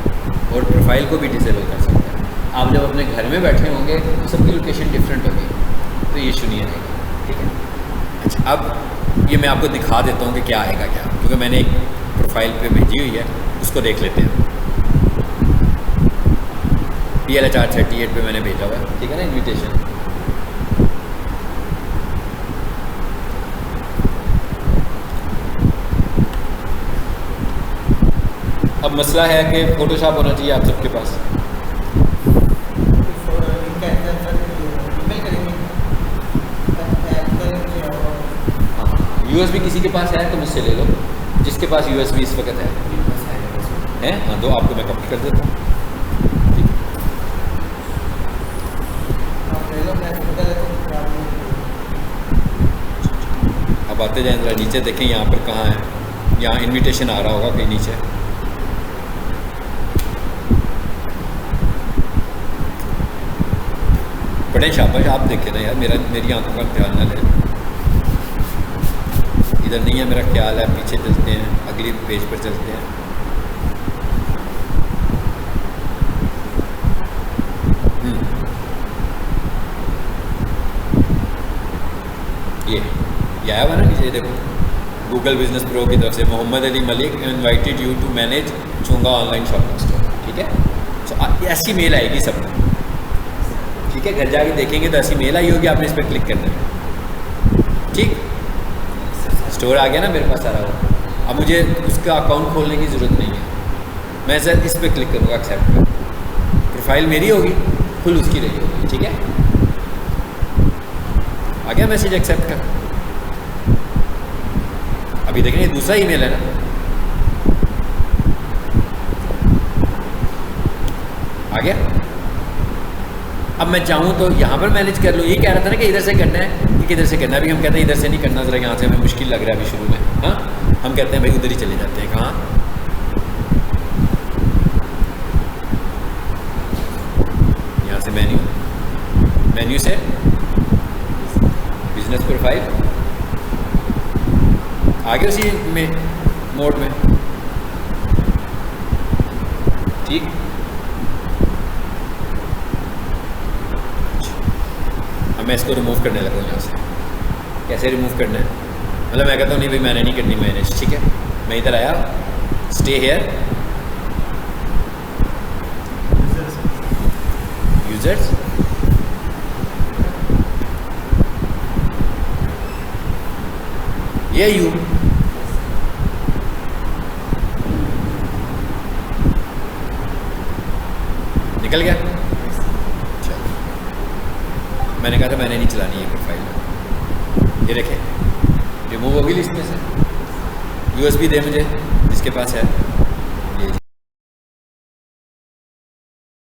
और प्रोफाइल को भी डिसेबल कर सकता है। आप जब अपने घर में बैठे होंगे तो सबकी लोकेशन डिफरेंट होगी, तो ये इशू नहीं आएगा, ठीक है। अच्छा अब ये मैं आपको दिखा देता हूँ कि क्या आएगा क्या, क्योंकि मैंने एक प्रोफाइल पे भेजी हुई है, उसको देख लेते हैं। PLHR 38 पे मैंने भेजा हुआ है, ठीक है ना, इन्विटेशन। अब मसला है कि फ़ोटोशॉप होना चाहिए आप सबके पास। इनका ईमेल करेंगे हाँ, USB किसी के पास है तो मुझसे ले लो, जिसके पास USB इस वक्त है हाँ, दो आपको मैं कॉपी कर देता हूँ। ठीक है, आप ले लो, मैं खुद लेता हूँ। अब आते जाएँ ज़रा नीचे देखें यहाँ पर कहाँ है, यहाँ इनविटेशन आ रहा होगा कहीं नीचे। बड़े शाबाश, आप देखें ना यार, मेरी आंखों का ख्याल ना ले, इधर नहीं है मेरा ख्याल है, पीछे चलते हैं, अगली पेज पर चलते हैं। ये आया हुआ ना नीचे, देखो गूगल बिजनेस प्रो की तरफ से Mohammad Ali Malik invited you to manage चुंगा ऑनलाइन शॉपिंग स्टोर। ठीक है, तो ऐसी मेल आएगी सबको। ठीक है, घर जाके देखेंगे तो ऐसी मेल आई होगी, आपने इस पर क्लिक करना है। ठीक, स्टोर आ गया ना मेरे पास सारा हुआ। अब मुझे उसका अकाउंट खोलने की ज़रूरत नहीं है, मैं सर इस पर क्लिक करूँगा एक्सेप्ट पर, प्रोफाइल मेरी होगी, फुल उसकी रही होगी। ठीक है, आ गया मैसेज एक्सेप्ट का। अभी देखेंगे दूसरा ईमेल है ना, आ गया। अब मैं चाहूँ तो यहाँ पर मैनेज कर लूँ। ये कह रहा था ना कि इधर से करना है, कि किधर से करना है। अभी हम कहते हैं इधर से नहीं करना, ज़रा यहाँ से हमें मुश्किल लग रहा है अभी शुरू में। हाँ, हम कहते हैं भाई उधर ही चले जाते हैं। कहाँ, यहाँ से मेन्यू से बिजनेस प्रोफाइल, आगे उसी में मोड में। ठीक, अब मैं इसको रिमूव करने लगा हूँ यहाँ से। कैसे रिमूव करना है, मतलब मैं कहता हूँ नहीं भाई मैंने नहीं करनी मैनेज। ठीक है, मैं इधर आया, स्टे हेयर, यूजर्स, ये यू, निकल गया। चलो, मैंने कहा था मैंने नहीं चलानी है प्रोफाइल। ये देखें रिमूव होगी लिस्ट में से। USB दे मुझे जिसके पास है।